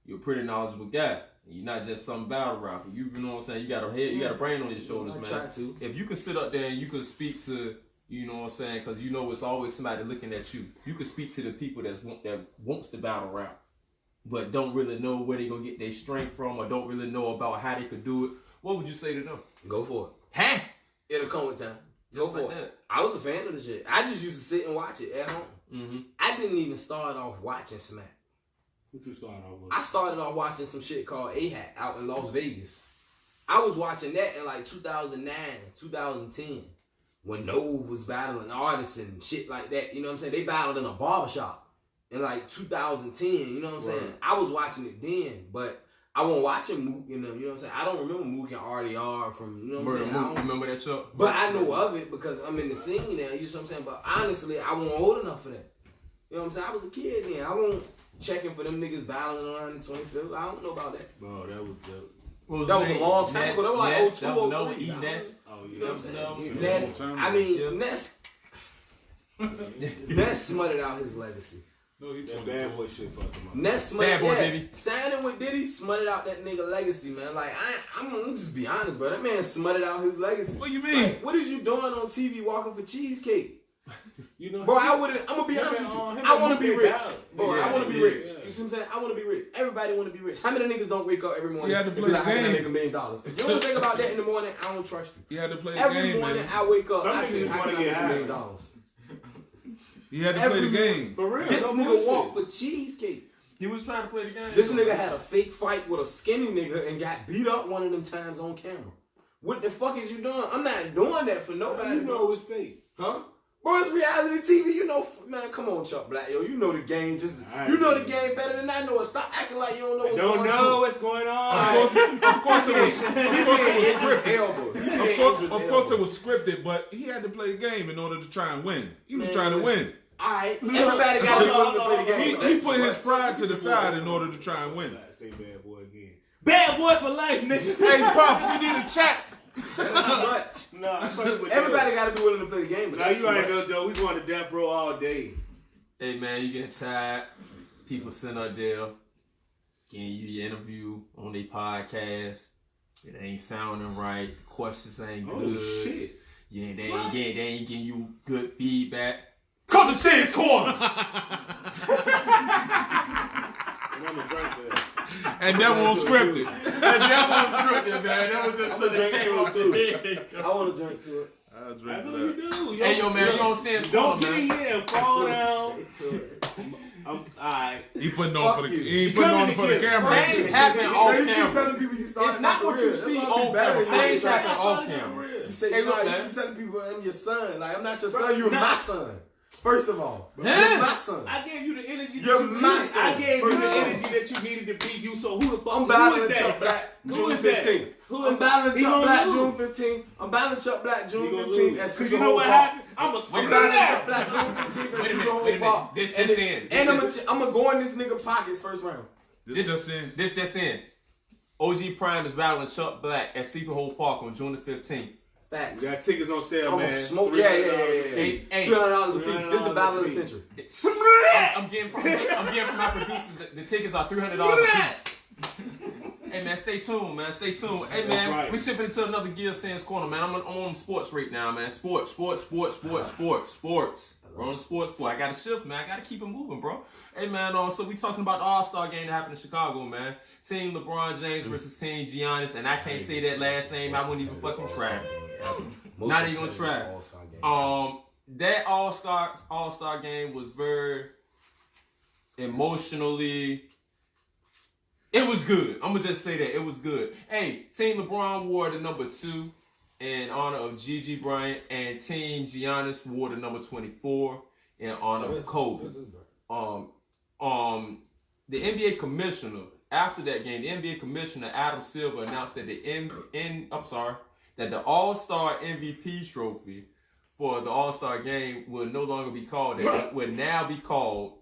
you're a pretty knowledgeable guy. You're not just some battle rapper. You know what I'm saying? You got a head, you got a brain on your shoulders, man. Try to. If you can sit up there and you can speak to, you know what I'm saying, because you know it's always somebody looking at you. You can speak to the people that wants to battle rap, but don't really know where they gonna get their strength from, or don't really know about how they could do it. What would you say to them? Go for it. Huh? It'll come with time. Go Just like for it. that. I was a fan of the shit. I just used to sit and watch it at home. Mm-hmm. I didn't even start off watching Smack. What you starting off with? I started off watching some shit called A-Hat out in Las Vegas. I was watching that in like 2009, 2010, when Nove was battling artists and shit like that. You know what I'm saying? They battled in a barbershop in like 2010. You know what I'm saying? I was watching it then, but I wasn't watching Mook and them. You know what I'm saying? I don't remember Mook and RDR from, you know what I'm saying? I don't Remember that show? But I know of it because I'm in the scene now. You know what I'm saying? But honestly, I wasn't old enough for that. You know what I'm saying? I was a kid then. I wasn't checking for them niggas battling around the 25th. I don't know about that. Bro, that was dope. That was a long time ago. That was like 02, that was 03. Ness. Oh, You know what I'm saying? Ness. Ness smutted out his legacy. No, he That told bad boy shit fucked him up. Ness smutted, Bad boy, baby. signing with Diddy smutted out that nigga legacy, man. Like, I'm gonna just be honest, bro. That man smutted out his legacy. What you mean? Like, what is you doing on TV walking for cheesecake? You know, Bro, I'm gonna be honest with you. I wanna be rich. Bro, I wanna be rich. Yeah. You see what I'm saying? I wanna be rich. Everybody wanna be rich. How many niggas don't wake up every morning You had to and play be like, the I gotta game. make $1 million? If you don't think about that in the morning, I don't trust you. He had to play the Every game, morning man. I wake up, Some I say, niggas how wanna can I get make $1 high, million? man. He had to play the game. For real. This no nigga bullshit. walked for cheesecake. He was trying to play the game. This nigga had a fake fight with a skinny nigga and got beat up one of them times on camera. What the fuck is you doing? I'm not doing that for nobody. You know it was fake. Huh? Bro, it's reality TV. You know, man, come on, Chuck Black. Yo, you know the game. You know the game better than I know it. Stop acting like you don't know what's going on. Don't know what's going on. Of course it was scripted. Elbow. Of course it was scripted, but he had to play the game in order to try and win. He was trying to win. Alright, everybody got to be willing to play the game. He put his pride to the side in order to try and win. Say bad boy again. Bad boy for life, nigga. Hey, Puff, you need a check. That's too much. Nah, I'm fucking with Everybody got to be willing to play the game. But Now that's you too already much. know, Joe. We going to death row all day. Hey man, you getting tired? People sitting up there getting you your interview on their podcast. It ain't sounding right. Questions ain't good. Oh shit. Yeah, they ain't getting you good feedback. Come to Sam's Corner. I'm gonna drink that. And that one scripted. That was scripted, man. That was just I'm something gonna that came drink off to the it, head. I want to drink to it. I'll I drink know you that. do. Hey, yo, man, you on Sam's Don't Corner, get man. in here and fall down. Alright. He putting on for the. He ain't Come putting on in for the the camera. Things happen off You keep camera. telling people you started It's not your what you career. see That's why I be on better camera. than you. Things happen That's off why it's camera. real. You say, Hey, look, you man. keep telling people I'm your son. Like, I'm not your Bro, son, you're nah. my son. First of all, Huh? you're my son. I gave you the energy that You're you my needed. son. I gave you the First of all. energy that you needed to be you. So who the fuck? I'm who battling is Chuck that? Black Who June is that? 15th. Who I'm is battling that? He Chuck gonna Black lose. June 15th. I'm battling Chuck Black He June gonna 15th lose. at 'Cause Super you know Bowl what Park. happened? I'm a I'm see battling that. Chuck Black June 15th at Wait a Super minute, Bowl wait a minute. Park. This And just it- in. And This I'm gonna go in this nigga pockets first round. This just in. This just in. OG Prime is battling Chuck Black at Sleepy Hole Park on June the 15th. Facts. We got tickets on sale, I'm man. gonna smoke. Yeah. Hey, $300 a piece. This is the battle of the $300 century. I'm getting from my producers. The tickets are $300 a piece. Hey man, stay tuned, man. Stay tuned. Hey That's man, right. we shifting into another Gear Sands Corner, man. I'm on sports right now, man. Sports. We're on the sports boy. I gotta shift, man. I gotta keep it moving, bro. Hey man, so we talking about the All-Star game that happened in Chicago, man. Team LeBron James versus Team Giannis, and I can't say that last name. I wouldn't even fucking try. Not even gonna try. That All-Star game was very emotionally. It was good. I'm gonna just say that it was good. Hey, Team LeBron wore the number 2 in honor of Gigi Bryant, and Team Giannis wore the number 24 in honor of Kobe. The NBA commissioner after that game, the NBA commissioner Adam Silver announced that that the All-Star MVP trophy for the All-Star game will no longer be called that. It will now be called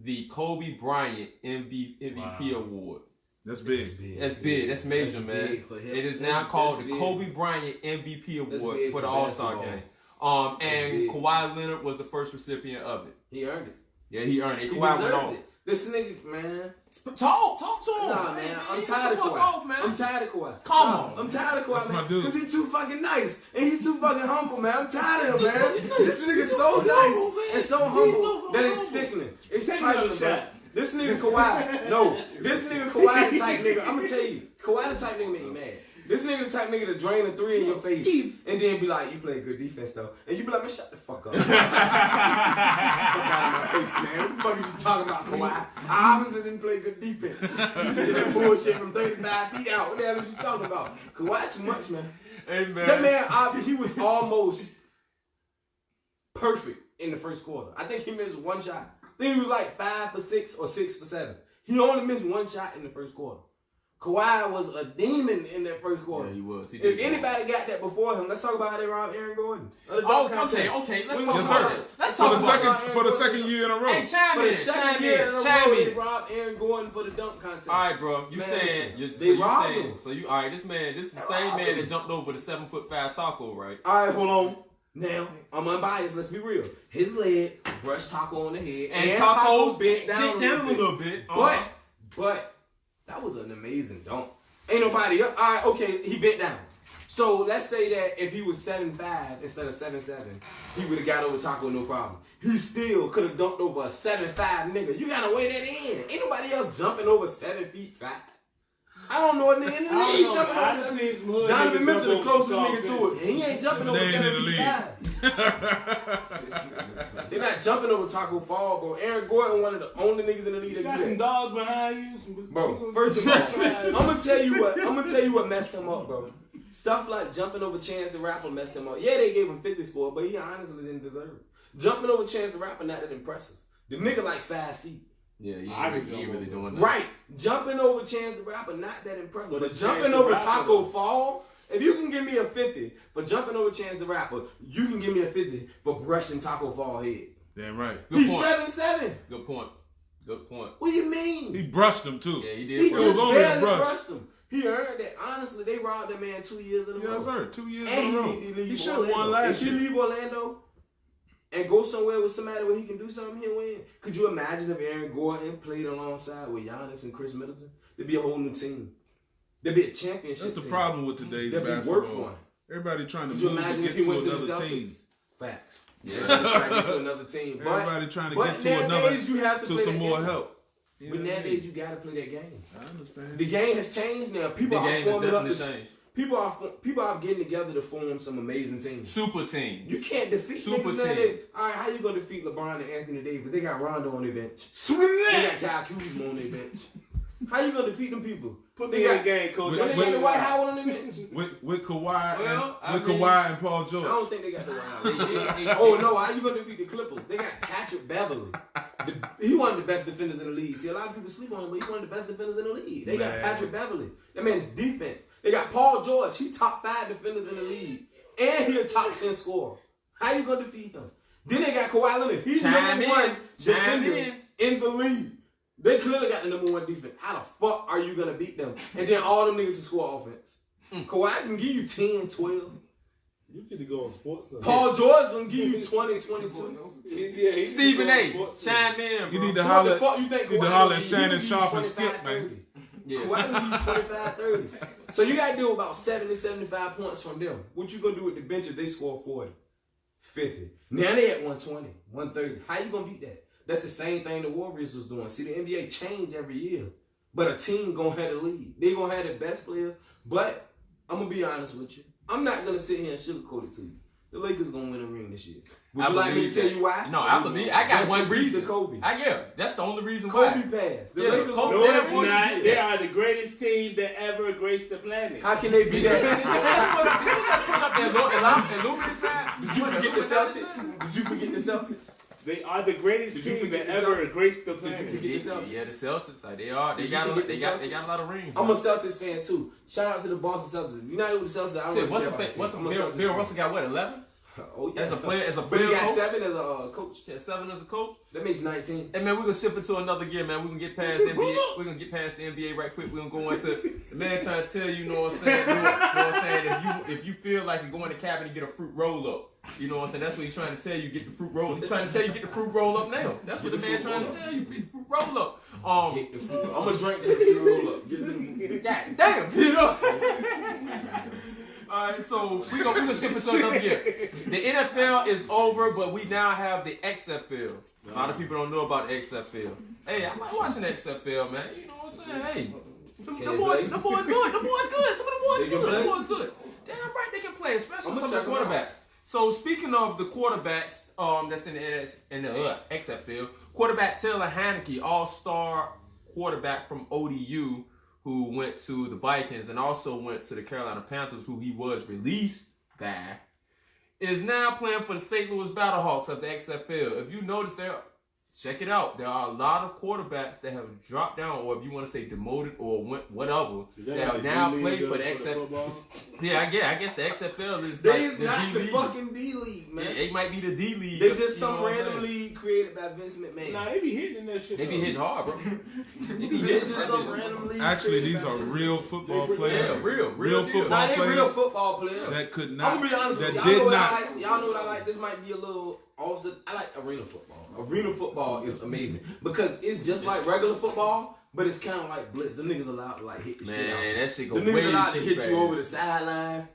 the Kobe Bryant MVP Award. That's big. That's big. That's major, That's man. big for him. It is now That's called the big. Kobe Bryant MVP Award big for the for All-Star basketball. game. And big. Kawhi Leonard was the first recipient of it. He earned it. Yeah, he earned it. He Kawhi went deserved off. it. This nigga, man. Talk to him. Nah, man. I'm tired of Fuck Kawhi. off, man. I'm tired of Kawhi. Come Nah, on. I'm tired of Kawhi, That's my man. dude. Because he too fucking nice. And he too fucking humble, man. I'm tired of him, man. This nigga's so nice and so humble that it's sickening. It's trifling, bro. This nigga Kawhi, no. This nigga Kawhi the type nigga, I'm going to tell you. Kawhi the type nigga make you mad. This nigga the type nigga to drain a 3 in your face and then be like, you play good defense though. And you be like, man, shut the fuck up. Fuck out of my face, man. What the fuck is you talking about, Kawhi? I obviously didn't play good defense. You said that bullshit from 35 feet out. What the hell is you talking about? Kawhi too much, man. Hey, man. That man, he was almost perfect in the first quarter. I think he missed one shot. I think he was like 5 for 6 or 6 for 7. He only missed one shot in the first quarter. Kawhi was a demon in that first quarter. Yeah, he was. If anybody got that before him, let's talk about how they robbed Aaron Gordon. Okay. Let's talk about it. Let's For talk the about second it. for the second year in a row. Hey, chime For the in. second year in a row, they robbed Aaron Gordon for the dunk contest. All right, bro. You Man, saying listen, they robbed saying him. so you all right? This is the same man that jumped over the 7'5" Taco, right? All right, hold on. Now, I'm unbiased. Let's be real. His leg brushed Taco on the head, And Taco Taco's bent down a little bit. But that was an amazing dunk. Ain't nobody up. All right, okay, he bent down. So let's say that if he was 7'5" instead of 7'7", he would have got over Taco no problem. He still could have dunked over a 7'5" nigga. You gotta weigh that in. Ain't nobody else jumping over 7 feet 5. I don't know a nigga in the league jumping over 7 feet. Donovan Mitchell, the closest nigga to it. And he ain't jumping over They ain't 7 in the feet league. 5. They're not jumping over Taco Fall, bro. Aaron Gordon, one of the only niggas in the league that You got do some that. dogs behind you. Bro, first of all, I'm gonna tell you what messed him up, bro. Stuff like jumping over Chance the Rapper messed him up. Yeah, they gave him 50 for it, but he honestly didn't deserve it. Jumping over Chance the Rapper, not that impressive. The nigga like 5 feet. Yeah, he I ain't can really go doing that. Right. Jumping over Chance the Rapper, not that impressive. But But Chance jumping the over Rapper, Taco though. Fall, if you can give me a 50 for jumping over Chance the Rapper, you can give me a 50 for brushing Taco Fall head. Damn right. Good He's point. 7'7". Good point. Good point. What do you mean? He brushed him too. Yeah, he He did. It was just only a barely brush. brushed him. He earned that. Honestly, they robbed that man 2 years in a row. Yes, sir. 2 years And in a row. he need to leave He should have Orlando. won last If he year. leave Orlando and go somewhere with somebody where he can do something, he'll win. Could you imagine if Aaron Gordon played alongside with Giannis and Chris Middleton? There'd be a whole new team. There'd be a championship That's the team. problem with today's There'd be worth basketball. one. Everybody trying to Could you move to imagine get if he to went to the another Celtics? team. Facts. Yeah. Trying to get to another team. Everybody trying to but get to another nowadays you have to to play some that more game. help. You But know what I mean? nowadays you gotta play that game. I understand. The game has changed now. The People are game has forming up. definitely changed. People are getting together to form some amazing teams. Super team. You can't defeat Super niggas team. nowadays. All right, how you gonna defeat LeBron and Anthony Davis? They got Rondo on their bench. They got Kyle Kuzma on their bench. How you gonna defeat them people? Put They me in the got- game, coach. Wait, They got the White Howard on their bench. With Kawhi Well, I and mean- Kawhi and Paul I George. don't think they got the White Howard. Oh no, how you gonna defeat the Clippers? They got Patrick Beverly. He one of the best defenders in the league. See, a lot of people sleep on him, but he's one of the best defenders in the league. They got Man. Patrick Beverly. That man is defense. They got Paul George. He top 5 defenders in the league, and he a top 10 scorer. How you gonna defeat him? Then they got Kawhi Leonard. He's the Chime number in. one Chime defender in the league. They clearly got the number 1 defense. How the fuck are you gonna beat them? And then all them niggas can score offense. Kawhi can give you 10, 12. You get to go on sports. Paul George gonna give you 20, 22. Yeah, Stephen A. Chime in, bro. You need to So what holler. the fuck you think need to Kawhi holler gonna at give? Shannon He give you Sharp and 25, Skip, man. 30. Yeah. Kawhi gonna give you 25, 30. So you gotta do about 70, 75 points from them. What you gonna do with the bench if they score 40, 50? Now they at 120, 130. How you gonna beat that? That's the same thing the Warriors was doing. See, the NBA change every year. But a team gonna have the lead. They gonna have the best players. But I'm gonna be honest with you. I'm not gonna sit here and sugarcoat it to you. The Lakers gonna win a ring this year. Would you like me to believe tell that. you why? No, I believe. I got That's one the reason reason. Kobe. Yeah, that's the only reason Kobe why. passed. The Yeah, Lakers Kobe- No, won it's a ring not. this year. They are the greatest team that ever graced the planet. How can they be Did you that? just put up the Illuminati side? Did you forget the Celtics? Did you forget the Celtics? They are the greatest Did you team forget that the ever Celtics? graced the Did you planet. forget the Celtics? Yeah, the Celtics. Like they are. They Did you got. forget They the got. They Celtics? got a lot of rings. I'm a Celtics fan too. Shout out to the Boston Celtics. If you're not with the Celtics, I don't Shit, really what's care the about what's the the team. I'm a Bill Celtics fan. Russell got what 11? Oh yeah. As a player But he got coach? 7 as a coach. Yeah, 7 as a coach. That makes 19. Hey man, we're gonna shift it to another gear, man. We're gonna get past the NBA. We're gonna get past the NBA right quick. We're gonna go into the man trying to tell you, know what I'm saying? You know what I'm saying? If you feel like you go in the cabin and get a fruit roll up, you know what I'm saying? That's what he's trying to tell you. Get the fruit roll. He's trying to tell you get the fruit roll up now. That's what the man's trying to tell you. Get the fruit roll up. I'm gonna drink to the fruit roll up. Get to the God damn, Peter. All right, so we gonna shift it to another year. The NFL is over, but we now have the XFL. A lot of people don't know about the XFL. Hey, I like watching the XFL, man. You know what I'm saying? Hey, some of the boys good. The boys good. Some of the boys They good. can The play? boys good. Damn right they can play, especially I'ma some of the check 'em out. quarterbacks. So speaking of the quarterbacks, that's in the XFL, quarterback Taylor Heineke, all-star quarterback from ODU, who went to the Vikings and also went to the Carolina Panthers, who he was released by, is now playing for the St. Louis Battlehawks of the XFL. If you notice there, check it out. There are a lot of quarterbacks that have dropped down, or if you want to say demoted or went whatever, that have now played for the XFL. Yeah, I guess the XFL is They like is the not D the League. fucking D League, man. Yeah, it might be the D League. They just you know some what I'm random saying? league created by Vince McMahon. Nah, they be hitting in that shit. They be though. hitting hard, bro. They be They hitting just some random league. Actually, created these by are Vince real football Yeah, players. Yeah, real Real deal. football Nah, they players real football players. that could I'm not. gonna be honest with That you. did Y'all know what not. I like. Y'all know what I like. This might be a little offset. I like arena football. Arena football is amazing because it's just like regular football, but it's kind of like blitz. The niggas allowed to like hit the shit out. Man, You. that shit go The way niggas allowed to too hit fast. you over the sideline.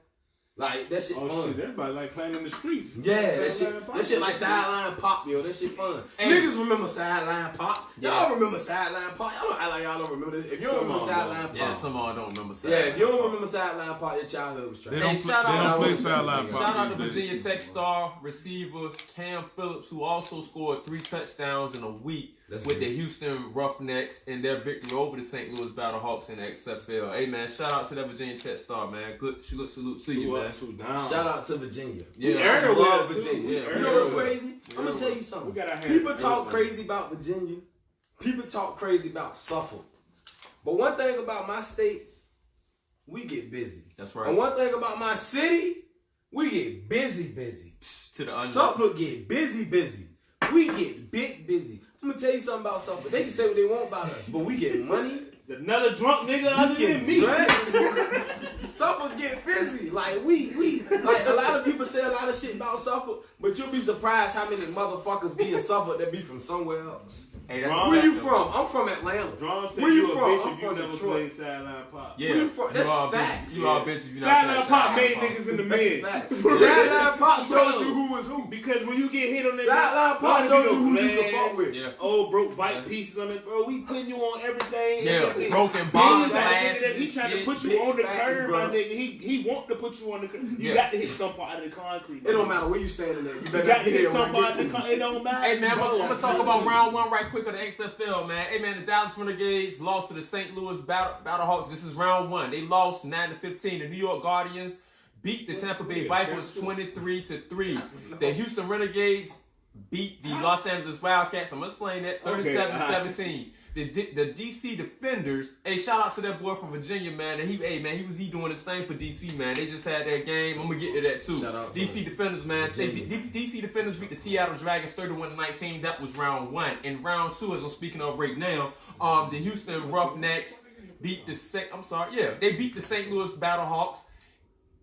Like that shit Oh fun. shit, everybody like playing in the street. Yeah, that shit like sideline pop, yo. That shit fun. Hey. Niggas remember sideline pop. Y'all remember sideline pop. Y'all don't act like y'all don't remember this. If you don't remember sideline pop, Yeah, some of them don't remember. yeah, if you don't remember sideline pop, your childhood was trash. They don't, Hey, play, shout they out- don't play sideline pop Shout out to these Virginia days. Tech star receiver Cam Phillips, who also scored 3 touchdowns in a week That's with good. the Houston Roughnecks in their victory over the St. Louis Battlehawks in the XFL. Hey man, shout out to that Virginia Tech star, man. Good salute to you, man. Shout out to Virginia. Yeah, I earned love it, too. Virginia. Yeah, You know what's yeah. crazy? I'm gonna Yeah. tell you We something. got our hands People on talk everything. crazy about Virginia. People talk crazy about Suffolk. But one thing about my state, we get busy. That's right. And one thing about my city, we get busy. To the unknown. Suffolk get busy. We get big busy. I'm gonna tell you something about Suffolk. They can say what they want about us, but we get money. There's another drunk nigga other We than get me. dressed. Suffolk get busy. Like we like a lot of people say a lot of shit about Suffolk, but you'll be surprised how many motherfuckers be in Suffolk that be from somewhere else. Hey, that's Wrong. a Where fact, you though. from? I'm from Atlanta. Drum said Where you you a from? bitch I'm if you from never Detroit. played sideline pop. Yeah, Where you from? That's all facts. bitch. You all bitch if you not Sideline that pop made sideline niggas in the mid. Sideline pop showed you who was who. Because when you get hit on that, Sideline pop showed you who you glass, can fuck with. Yeah. old broke bike pieces on it, bro. We putting you on everything. Yeah, everything. broken He bond got glass. nigga that he tried to shit. put you Big on the facts, curb, bro. my nigga. He want to put you on the curb. You Yeah. got to hit some part of the concrete. It don't matter where you standing at. You You better got to get hit here when some you part get of the to. concrete. It don't matter. Hey man, I'm Bro, gonna talk about round 1 right quick of the XFL, man. Hey man, the Dallas Renegades lost to the St. Louis Battlehawks. This is round 1. They lost 9-15. The New York Guardians beat the Tampa Bay Vipers 23-3. The Houston Renegades beat the Los Angeles Wildcats. I'm gonna explain that 37-17. The DC Defenders. Hey, shout out to that boy from Virginia, man. And he doing his thing for DC, man. They just had their game. I'm gonna get to that too. Shout out to DC Defenders, man. Virginia. DC Defenders beat the Seattle Dragons 31-19. That was round 1. In round 2, as I'm speaking of right now, the Houston Roughnecks beat the they beat the St. Louis Battlehawks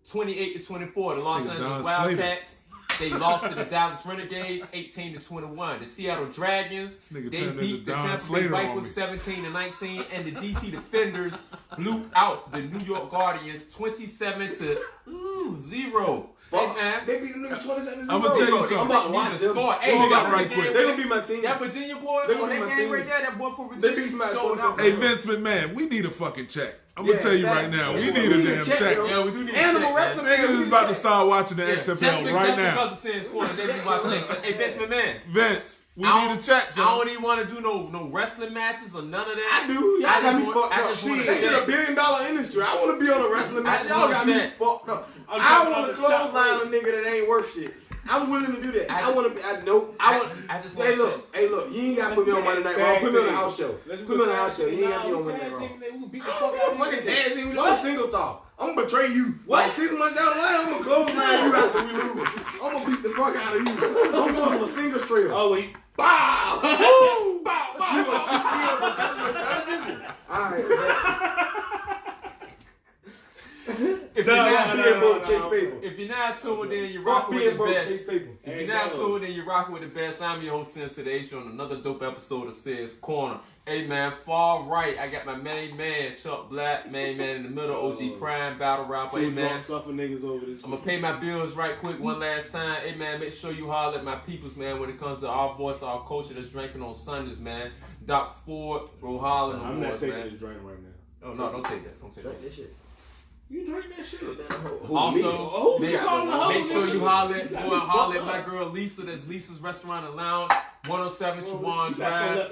28-24. The Los nigga Angeles Don Wildcats. They lost to the Dallas Renegades 18-21. The Seattle Dragons, This nigga they turned beat into the Don Tampa Bay Slater on Vipers me. 17-19, and the DC Defenders blew out the New York Guardians 27-0. Hey man, They beat the niggas 27-0. I'ma tell you I'm something. about to watch them. Score. Hey, Hold you up got right that quick. game They gonna be my team. That Virginia boy, They gonna on be that my game team. right there, that boy for Virginia. They beat somebody showed 27-0. out. Hey, Vince McMahon, we need a fucking check. I'm gonna Yeah, tell you facts. right now, we Yeah, need we a need a damn check, check. yo. Yeah, we do need Animal to check, wrestling. man. Niggas is about to start watching the Yeah, XFL right just now. because of Sin's Corner, they be watching XFL. Hey, Vince McMahon. Vince, we I need a check, I son. don't even want to do no wrestling matches or none of that. I do. Y'all I got just me want- fucked I up. just wanna They said check. $1 billion industry. I want to be on a wrestling match. just Y'all wanna got me check. fucked up. I'm I talking want about to the top clothesline a rope. nigga that ain't worth shit. I'm willing to do that. I want to be. I just Hey, want look. You ain't got to put me on Monday Night Raw. Put me on the house show. Put me on the house show. You ain't got to be on Monday Night Raw. I don't give a fucking tag team. I'm a single star. I'm gonna betray you. Like 6 months down the line, I'm gonna close line you after we lose. I'm gonna beat the fuck out of you. I'm going on a singles trail. Oh wait. Bow! Bow! You gonna see me on the television? Alright, If you're not tuned in, you're rocking with the best. If you're not tuned in, you're rocking with the best. I'm your host, Sense Today, on another dope episode of Says Corner. Hey man, far right, I got my main man, Chuck Black, main man in the middle, OG Prime, battle rapper. Hey man, I'm gonna pay my bills right quick one last time. Hey man, make sure you holler at my peoples, man, when it comes to our voice, our culture that's drinking on Sundays, man. Doc Ford, Rohala, I'm not taking this drink right now. Oh no, don't take that. Don't take that. drink this shit. You drink that shit. Also, make sure you holler at my girl Lisa. That's Lisa's Restaurant and Lounge, 107 Chuan Drive.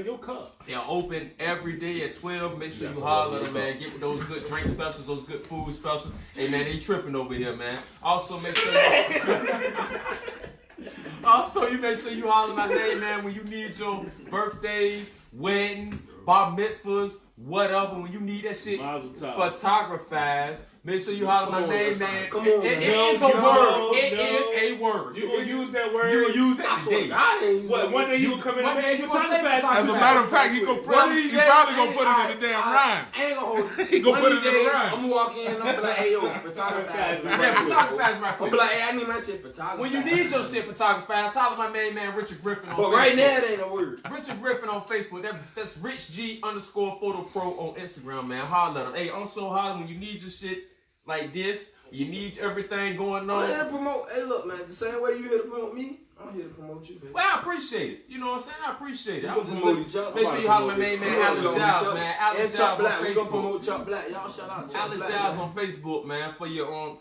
They're open every day at 12. Make sure you holler at them, man. Get those good drink specials, those good food specials. Hey, man, they tripping over here, man. Also, make sure you make sure you holler my name, man, when you need your birthdays, weddings, bar mitzvahs, whatever. When you need that shit photographed. Make sure you holler my name, man. Come on, It is a word. It is a word. You gonna use that word? You will use that today. What? One day you come in and make photography. As a matter of fact, he probably gonna put it in the damn rhyme. I ain't gonna hold it. He gonna put it in the rhyme. I'm gonna walk in and I'm gonna be like, hey yo, photography. Yeah, photography right I'm quick. gonna be like, hey, I need my shit photography. When you need your shit photography, holler my main man Richard Griffin on But Facebook. right now it ain't a word. Richard Griffin on Facebook. That's RichG_PhotoPro on Instagram, man. Holler at him. Hey, also holler when you need your shit like this. You need everything going on. I'm here to promote. Hey, look, man. The same way you here to promote me, I'm here to promote you, baby. Well, I appreciate it. You know what I'm saying? I appreciate it. We gonna promote each other. Make sure you holler my main man Alex Giles, man. Alex Giles on Facebook. We gonna Facebook. promote Chuck Black. Y'all shout out Chuck Alex Black. Giles on Facebook, man, for your own.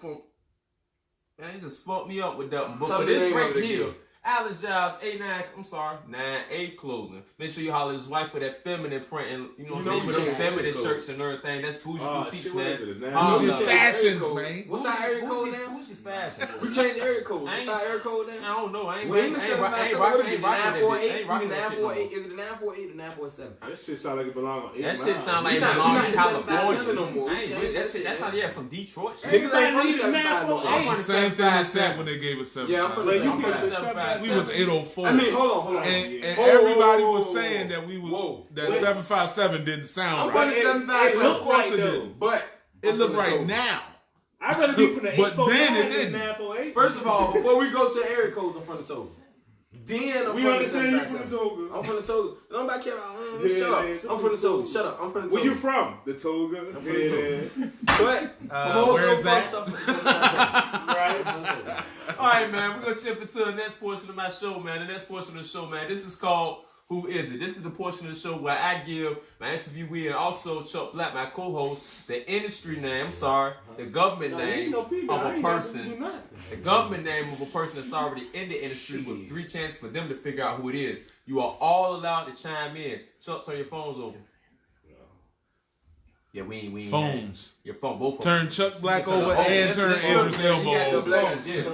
Man, he just fucked me up with that one. But Tell for me the this name right of it here, again. Alex Giles, 9A Clothing. Make sure you holler his wife for that feminine print and you know what I'm saying, for those feminine shirts and everything. That's bougie boutiques, man. Bougie fashions, man. What's our area code now? Bougie fashion. We changed the area code. What's our area code I now? don't know. I ain't We ain't the rocking that 948. bitch. The 948. Is it the 948 or 947? That shit sound like it belong on. That shit sound like it We not belong in the 757 California. no more. We I ain't changed with that that shit. shit, That sound man. some Detroit shit. Niggas ain't from the Everybody 757 no more. I'm It's on the the same thing they 757. said when they gave us 757. Yeah, I'm from the Like, you South can't Side. say We was 804. I mean, hold on. And Whoa, everybody whoa, was whoa, saying whoa. that we was Whoa. that 757 didn't sound I'm right. from the 757. It looked Of course right, it though. didn't. But It looked right now. now. I'd rather be from the But 849 then it than didn't. 948. First of all, before we go to area codes, I'm from the Toga. Then I'm We from the understand you from the 757. Toga. I'm from the Toga. Don't back here. Yeah, Shut up. yeah, I'm from the Toga. Shut up. I'm from the Toga. Where you from? The Toga. I'm from the Toga. But I'm where also is from that? something. Right? All right, man. We're gonna shift it to the next portion of my show, man. The next portion of the show, man. This is called Who Is It? This is the portion of the show where I give my interviewee and also Chuck Black, my co-host, the industry name. The government name of a person. The government name of a person that's already in the industry with 3 chances for them to figure out who it is. You are all allowed to chime in. Chuck, turn your phones over. Yeah, we ain't Phones. Your phone, both of them. Turn Chuck Black over Oh, and that's turn the Idris phone. Elbow You got your over. phones, we just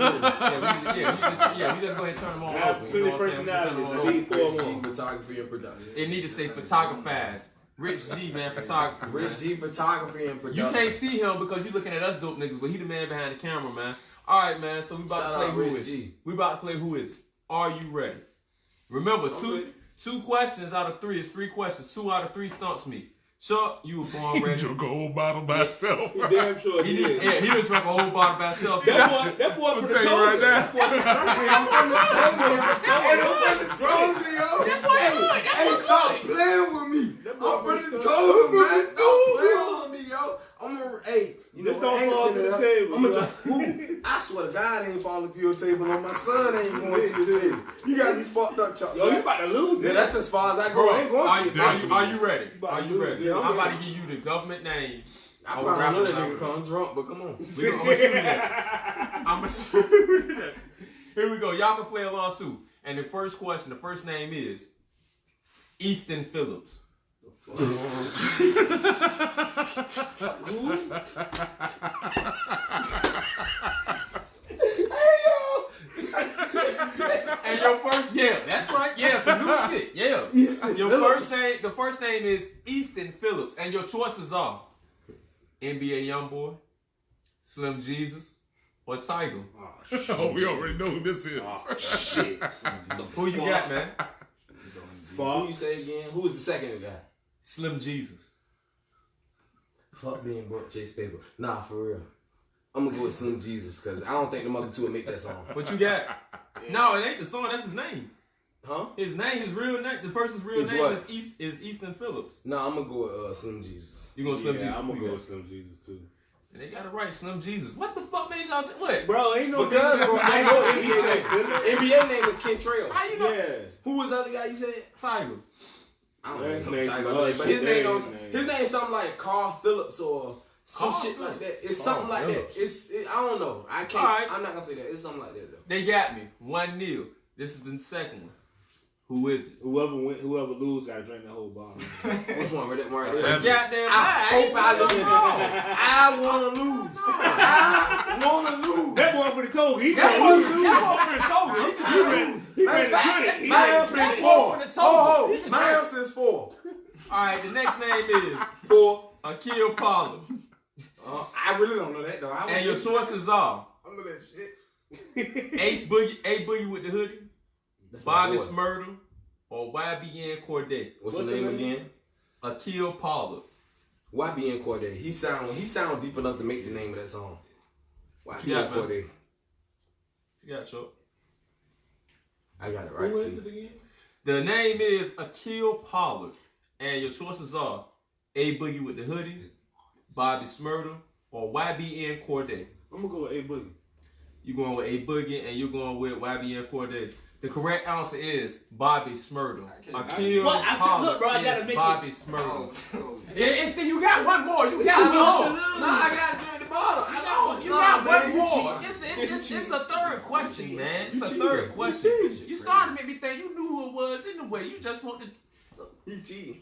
go ahead and turn them on I have over. You plenty know what I'm saying? personalities. Turn them I on need over. 4 more. Photography and production. It need to say photographers. Rich G, man, photography. Rich G photography and You production. can't see him because you looking at us dope niggas, but he the man behind the camera, man. All right, man. So we about Shout to play out Who Rich Is It. G. We about to play Who Is It. Are you ready? Remember, ready. two questions out of 3 is 3 questions. 2 out of 3 stumps me. Chuck, you were born He ready. took a whole bottle by himself. He damn sure He did. done drunk a whole bottle by himself. That boy I'll from the tell you Toga. right now. I'm from the Toga, yo. Hey, stop playing with me. I'm from the Toga, man. Stop playing with me, yo. Hey, you know Just what? don't fall through the table. Who? I swear to God, I ain't falling through your table, and my son ain't going through your table. You gotta be fucked up, Chuck. Yo, you about to lose. Yeah, that's as far as I go. I ain't going through your table. Are you ready? about Are to you do ready? it. Yeah, I'm I'm about to ready. give you the government name. I of a probably know that rapper. nigga cause I'm drunk, but come on. I'm gonna shoot it. I'm gonna shoot it. Here we go. Y'all can play along too. And the first question, the first name is Easton Phillips. Your Phillips. the first name is Easton Phillips, and your choices are NBA YoungBoy, Slim Jesus, or Tiger. Oh, shit. Oh, we already know who this is. Oh, shit. Who you got, man? Who you say again? Who was the second guy? Slim Jesus. Fuck being broke, Chase Paper. Nah, for real. I'm gonna go with Slim Jesus because I don't think the other two will make that song. What you got? No, it ain't the song. That's his name. Huh? His real name. The person's real Is name what? is Easton Phillips. Nah, I'm gonna go with Slim Jesus. You going Slim Yeah, Jesus? I'm Who gonna you go got? with Slim Jesus too. And they got it right, Slim Jesus. What the fuck made y'all think? What? Bro, ain't no Because bro, I know NBA name. NBA name is Kentrell. How you know? Yes. Who was the other guy you said? Tiger. I don't His know name's Tiger Bush. name, but his That name ain't goes. his name. His name something like Carl Phillips or some Carl shit Phillips. like that. It's Carl something like Phillips. that. I don't know. I can't. Alright. I'm not gonna say that. It's something like that though. They got me. 1-0. This is the second one. Who is it? Whoever lose gotta drink the whole bottle. Which one? Right there. Goddamn I hope I lose. lose. I wanna lose. I wanna lose. That boy for the coke, he That gonna boy lose. He ready to drink. He My ready to answer is drink. 4. for the Oh, total. my answer is 4. Alright, the next name is 4. Akil Pollard. I really don't know that though. I And your choices are I don't know that shit. A Boogie with the hoodie, That's my Bobby boy. Smurder, or YBN Corday. What's the name again? Akil Pollard. YBN Corday. He sound deep enough to make the name of that song. Yeah, YBN man. Corday. You got Chuck. I got it right Who is too. it again? The name is Akil Pollard. And your choices are A Boogie with the hoodie, Bobby Smurder, or YBN Corday. I'm gonna go with A Boogie. You're going with A Boogie and you're going with YBN Corday. The correct answer is Bobby Smurder. Akil What? Pollard Look, bro, I gotta is make Bobby Smurder. You got one more. You got one more. No, I gotta drink the bottle. I know. You got one more. It's a third question, man. It's a third question. You started to make me think you knew who it was anyway. You just want to. He cheating.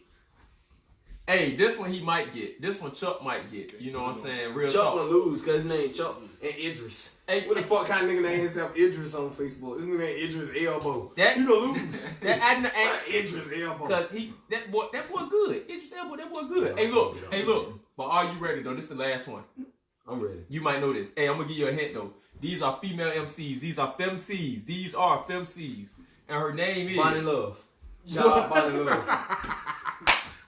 Hey, this one he might get. This one Chuck might get. You know what I'm saying? Real Chuck talk. will lose because his name Chuck and Idris. Hey, What the fuck kind of nigga name himself Idris on Facebook? This nigga name Idris Elbow. That You gonna lose. that Idris Elbow. because that boy good. Idris Elba, that boy good. Hey look. But are you ready though? This is the last one. I'm ready. You might know this. Hey, I'm gonna give you a hint though. These are female MCs. These are femcs. These are femcs. And her name is Bonnie Love. Shout out Bonnie Love.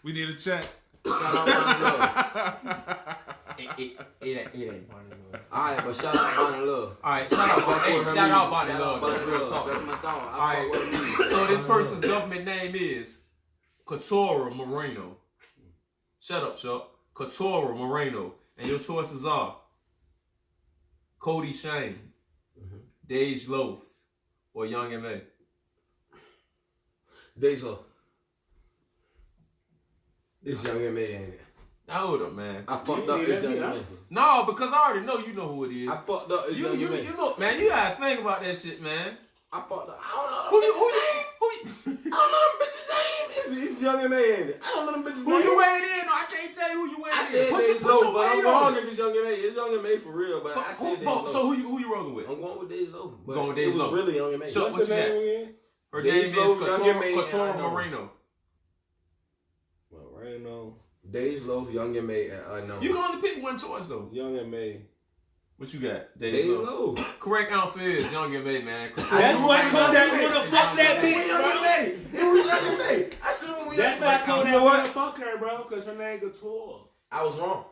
We need a check. Shout out Bonnie Love. It ain't Bonnie Love. Alright, but shout out Bonnie Love. Alright, shout out Bonnie Love. Bonnie Real Love. talk. That's my thought. Alright, so this person's government name is Katora Moreno. Shut up, Chuck. Katora Moreno. And your choices are Cody Shane, Dej Loaf, or Young M.A. Deja. It's Young M.A. ain't it? Now hold up, man. I fucked up. It's Young M.A. No, because I already know you know who it is. I fucked up. It's Young M.A. You look, man. You gotta think about that shit, man. I fucked up. I don't know. Who them you? bitches' name. I don't know them bitches' name. It's Young M.A. ain't it? I don't know them bitches' Who name. you weighing in? No, I can't tell you who you weighing I in. said Put Dej your Loaf, but I'm weight wrong on it. if it's Young M.A. It's Young M.A. for real, but I said Dej Loaf. So who you rolling with? I'm going with Dej Loaf. But Going with it Dej was Loaf. really Young M.A. Shut- What's What the you name got? again? Her Dej name is Loaf, Young M.A., I Katora know. Moreno. Well, right now, Dej Loaf, Young M.A. Unknown. You can only pick one choice though. Young M.A. What you got? Dej Loaf. Loaf. Correct answer is Young M.A. man. That's why Kodak wanna fuck that bitch, Young bro. M.A. It was Young M.A. I should have That's why Kodak You know wanna what? fuck her, bro, because her name Couture. I was wrong.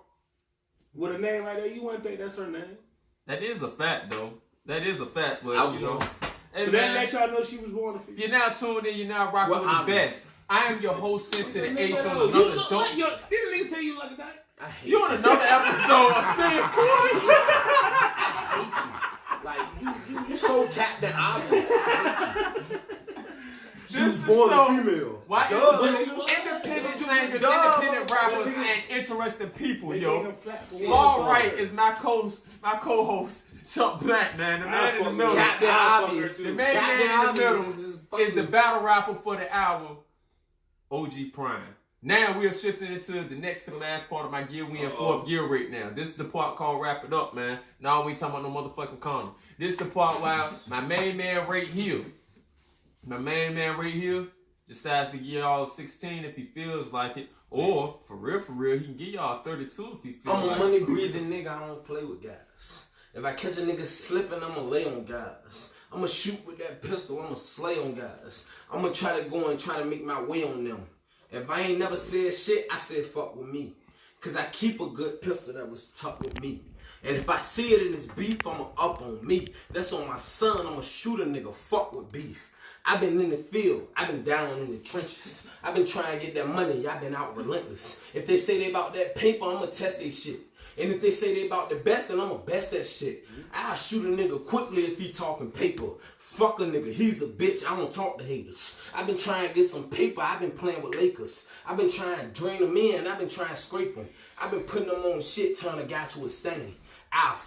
With a name like that, you wouldn't think that's her name. That is a fact though. That is a fact, but I was you know. wrong. Hey So man, that let y'all know she was born a if female. you're now tuned in, you're now rocking Well, with the obvious. best. I am your host, Sensitive H on You another look dope. like didn't nigga tell you like a night? I hate You on another episode of Sense Corny? Like you so Captain Obvious. I hate you. This She's is born so- a female. Why Duh. independent singers, Duh. independent rappers, and interesting people, They yo. gave him flat for Far Yeah. right is my co-host, Chuck Black, man. The man in the middle. Captain I'll Obvious. fuck her The too. main Captain man in the middle Obvious is the battle rapper for the hour, OG Prime. Now we are shifting into the next to the last part of my gear. We in fourth gear right now. This is the part called Wrap It Up, man. Now we ain't talking about no motherfucking corner. This is the part where my main man right here, decides to give y'all 16 if he feels like it, or for real, he can give y'all 32 if he feels like it. I'm a money breathing nigga. I don't play with guys. If I catch a nigga slipping, I'ma lay on guys. I'ma shoot with that pistol. I'ma slay on guys. I'ma try to go and try to make my way on them. If I ain't never said shit, I said fuck with me. Cause I keep a good pistol that was tucked with me. And if I see it in this beef, I'ma up on me. That's on my son. I'ma shoot a nigga. Fuck with beef. I've been in the field. I've been down in the trenches. I've been trying to get that money. I've been out relentless. If they say they about that paper, I'ma test they shit. And if they say they about the best, then I'ma best that shit. I'll shoot a nigga quickly if he talking paper. Fuck a nigga, he's a bitch. I don't talk to haters. I've been trying to get some paper. I've been playing with Lakers. I've been trying to drain them in. I've been trying to scrape them. I've been putting them on shit, turn a guy to a stain. I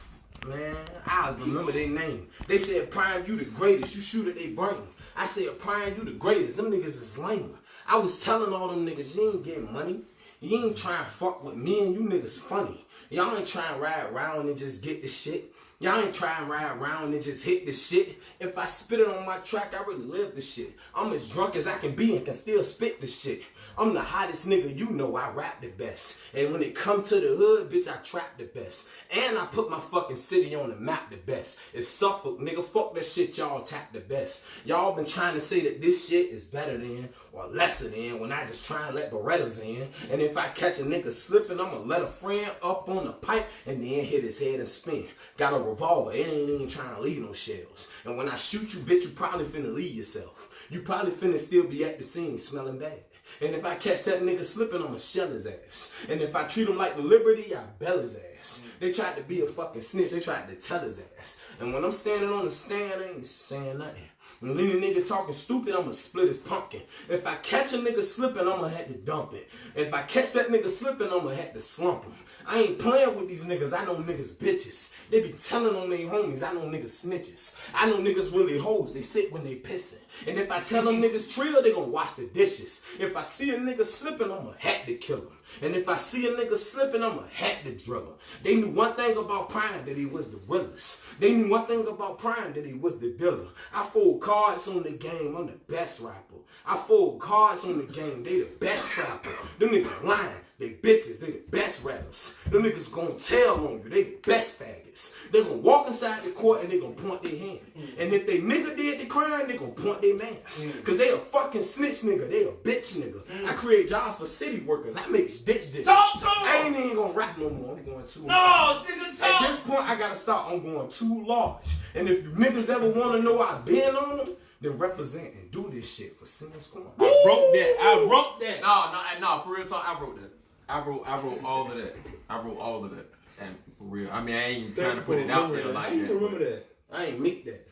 remember their name. They said, Prime, you the greatest. You shoot at they brain. I said, Prime, you the greatest. Them niggas is lame. I was telling all them niggas, you ain't getting money. You ain't trying to fuck with me and you niggas funny. Y'all ain't trying to ride around and just get the shit. Y'all ain't trying to ride around and just hit the shit. If I spit it on my track, I really live the shit. I'm as drunk as I can be and can still spit the shit. I'm the hottest nigga you know, I rap the best. And when it come to the hood, bitch, I trap the best. And I put my fucking city on the map the best. It's Suffolk, nigga, fuck that shit, y'all tap the best. Y'all been trying to say that this shit is better than or lesser than when I just try and let Berettas in. And if I catch a nigga slipping, I'ma let a friend up on the pipe and then hit his head and spin. Got a revolver, it ain't even trying to leave no shells. And when I shoot you, bitch, you probably finna leave yourself. You probably finna still be at the scene smelling bad. And if I catch that nigga slipping, I'ma shell his ass. And if I treat him like the Liberty, I bell his ass. They tried to be a fucking snitch, they tried to tell his ass. And when I'm standing on the stand, I ain't saying nothing. When any nigga talking stupid, I'ma split his pumpkin. If I catch a nigga slipping, I'ma have to dump it. If I catch that nigga slipping, I'ma have to slump him. I ain't playing with these niggas, I know niggas bitches. They be telling on their homies, I know niggas snitches. I know niggas really hoes, they sit when they pissing. And if I tell them niggas trill, they gon' wash the dishes. If I see a nigga slipping, I'ma have to kill him. And if I see a nigga slipping, I'ma have to drill him. They knew one thing about Prime, that he was the realest. They knew one thing about Prime, that he was the dealer. I fold cards on the game, I'm the best rapper. I fold cards on the game, they the best trapper. Them niggas lying, they bitches, they the best rappers. Them niggas gonna tell on you, they the best faggots. They gonna walk inside the court and they gonna point their hand. And if they nigga did the crime, they gonna point their mans. Cause they a fucking snitch nigga, they a bitch nigga. I create jobs for city workers, I make ditch dishes. I ain't even gonna rap no more, I'm going too large. Nigga, At this point, I gotta stop, I'm going too large. And if you niggas ever wanna know I been on them, then represent and do this shit for Simmons Corner. I wrote that. No, for real talk, I wrote that. I wrote all of that. I wrote all of that. And for real, I mean, I ain't trying to put it out there like that. Remember that. I ain't make that.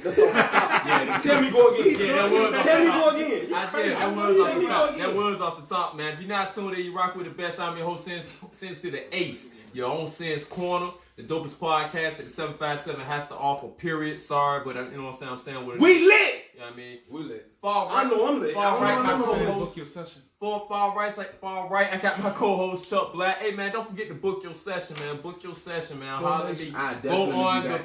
That's on my top. Yeah, tell me go again. Yeah, that was tell me go again. That was off the top. That was off the top, man. If you're not tuned in, you rock with the best. I'm your host, Sense to the Ace. Your own Sense Corner. The dopest podcast that the 757 has to offer, period. Sorry, but you know what I'm saying? What we lit! You know what I mean? We lit. Far right. I know I'm lit. Far right, my Book co-host. your session. Far right, I got my co-host Chuck Black. Hey man, don't forget to book your session, man. Book your session, man. Holler at me.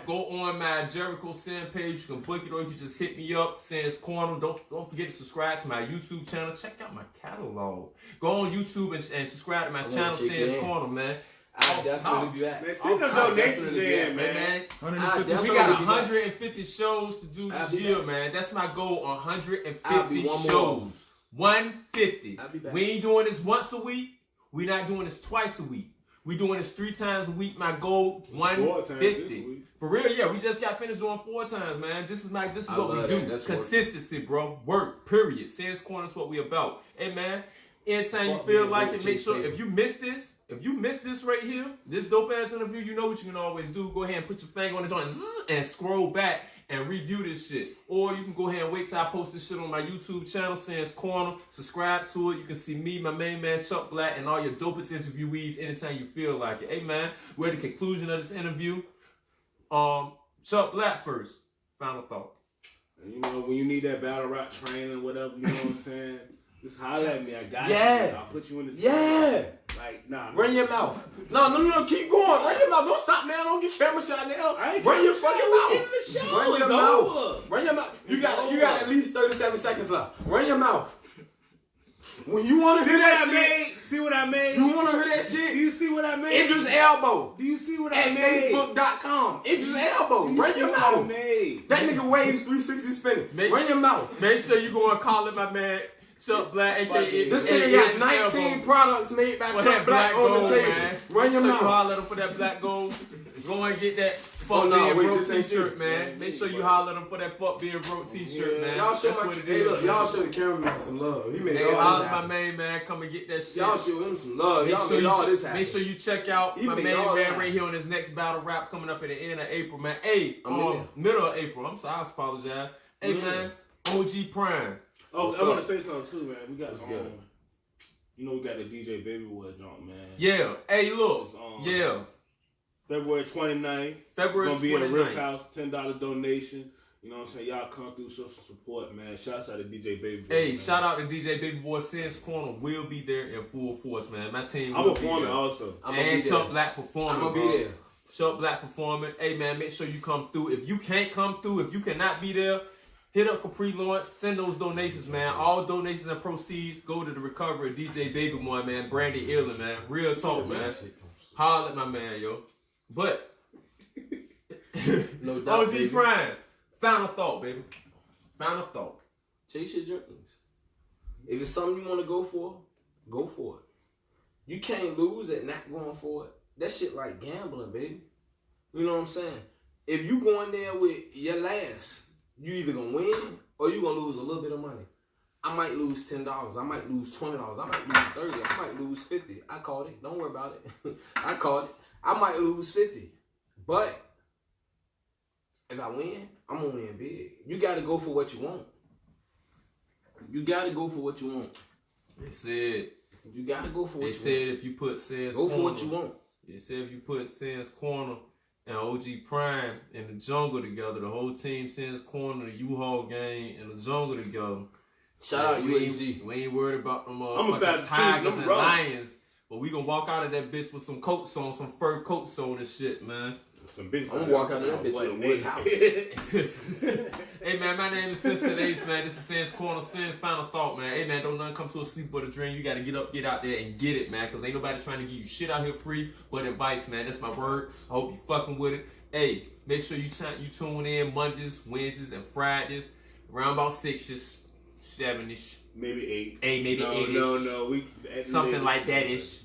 Go on my Jericho Sin page. You can book it, or you can just hit me up. Sin's Corner. Don't forget to subscribe to my YouTube channel. Check out my catalog. Go on YouTube and subscribe to my channel, Sin's Corner, man. I definitely be back. Man, send them donations in, man. We got 150 shows to do this year, man. That's my goal. 150 shows. 150. We ain't doing this once a week. We not doing this twice a week. We doing this 3 times a week. My goal, 150. For real, yeah. We just got finished doing 4 times, man. This is what we do. Consistency, bro. Work. Period. Sense Corner is what we about. Hey, man. Anytime you feel like it, make sure if you miss this right here, this dope ass interview, you know what you can always do. Go ahead and put your finger on the joint and scroll back and review this shit. Or you can go ahead and wait till I post this shit on my YouTube channel, Sense Corner. Subscribe to it. You can see me, my main man, Chuck Black, and all your dopest interviewees anytime you feel like it. Hey, man, we're at the conclusion of this interview. Chuck Black first. Final thought. And you know, when you need that battle rap training, whatever, you know what I'm saying? Just holler at me. I got you. I'll put you in the Yeah. Like, nah. Run your mouth. No. Keep going. Run your mouth. Don't stop now. Don't get camera shot now. Run your fucking mouth. Run your mouth. Run your mouth. You got at least 37 seconds left. Run your mouth. when you want to hear that shit, See what I made? you want to hear that Do shit? you see what I made? Idris Elbow Do you see what I at made? Facebook.com. Idris Elbow, Do you run see your what I mouth. made? That nigga waves 360 spinning. Run your mouth. Make sure you go and call it my man Chuck Black, aka This aka nigga got Idris 19 Elbow. products made by For Chuck that Black black on gold, the table. man. Run your Make sure you mouth. holler at him for that black gold. Go and get that fuck Oh, no, being wait, broke this ain't t-shirt, shit. man. Make sure you holler at him for that fuck being broke t-shirt, man. Y'all show That's my what it hey, is. look, y'all show the cameraman some love. He made Hey, all holler this at my happen. main man. Come and get that shit. Y'all show him some love. Make Y'all sure made you all this happen. Make sure you check out He my made main all man that right here on his next battle rap coming up at the end of April, man. Hey, I'm in there. middle of April. I'm sorry, I apologize. Hey, man, OG Prime. Oh, What's I want up? to say something too, man. We got good? you know, we got the DJ Baby Boy joint, man. Yeah. Hey, look. It's, Yeah. February 29th. February Gonna be in the Riff 29th. House, $10 donation. You know what I'm saying? Y'all come through, show some support, man. Shouts out to DJ Baby Boy. Hey, man. shout out to DJ Baby Boy. Sense Corner will be there in full force, man. My team I'm will a be performer there. also. I'm gonna And be Chuck there. Black performing. I'm gonna be bro. there. Chuck Black performing. Hey, man, make sure you come through. If you can't come through, if you cannot be there, hit up Capri Lawrence. Send those donations, man. All donations and proceeds go to the recovery of DJ Baby Boy, man. Brandy Illin, man. Real talk, man. Holler at my man, yo. But No doubt, OG baby. Prime, final thought, baby. Final thought. Chase your dreams. If it's something you want to go for it. You can't lose at not going for it. That shit like gambling, baby. You know what I'm saying? If you going there with your last, you either gonna win or you gonna lose a little bit of money. I might lose $10. I might lose $20. I might lose $30. I might lose $50. I called it. Don't worry about it. I called it. I might lose $50. But if I win, I'm gonna win big. You gotta go for what you want. You gotta go for what you want. They said. You gotta go for what They you said if you put Sen's want. Go Corner, for what you want. They said if you put Sen's Corner and OG Prime in the jungle together, the whole team Sen's Corner, the U-Haul gang, and the jungle together. Shout out we UAG. ain't, we ain't worried about them I'm a fan of motherfucking tigers I'm and wrong. lions, but we gonna walk out of that bitch with some coats on, some fur coats on and shit, man. Some bitches. I'm gonna walk out of that bitch with a wood house. Hey man, my name is Sister Ace, man. This is Sen's Corner, Sen's Final Thought, man. Hey man, don't nothing come to a sleep but a dream. You gotta get up, get out there, and get it, man. Cause ain't nobody trying to give you shit out here free but advice, man. That's my word. I hope you fucking with it. Hey, make sure you tune in Mondays, Wednesdays, and Fridays around about 6ish, 7ish. Maybe 8. Hey, maybe no, 8ish. No, we Something like that ish.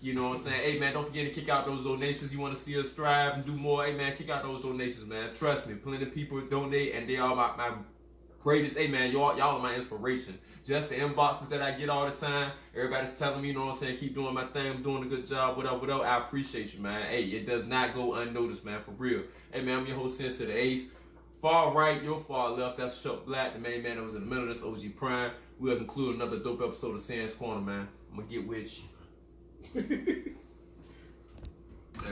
You know what I'm saying? Hey man, don't forget to kick out those donations. You want to see us strive and do more? Hey man, kick out those donations, man. Trust me, plenty of people donate, and they are my greatest. Hey man, y'all are my inspiration. Just the inboxes that I get all the time. Everybody's telling me, you know what I'm saying? Keep doing my thing. I'm doing a good job. Whatever. I appreciate you, man. Hey, it does not go unnoticed, man. For real. Hey man, I'm your host, Sensei the Ace. Far right, your far left. That's Chuck Black, the main man that was in the middle. That's OG Prime. We'll conclude another dope episode of Sen's Corner, man. I'm gonna get with you.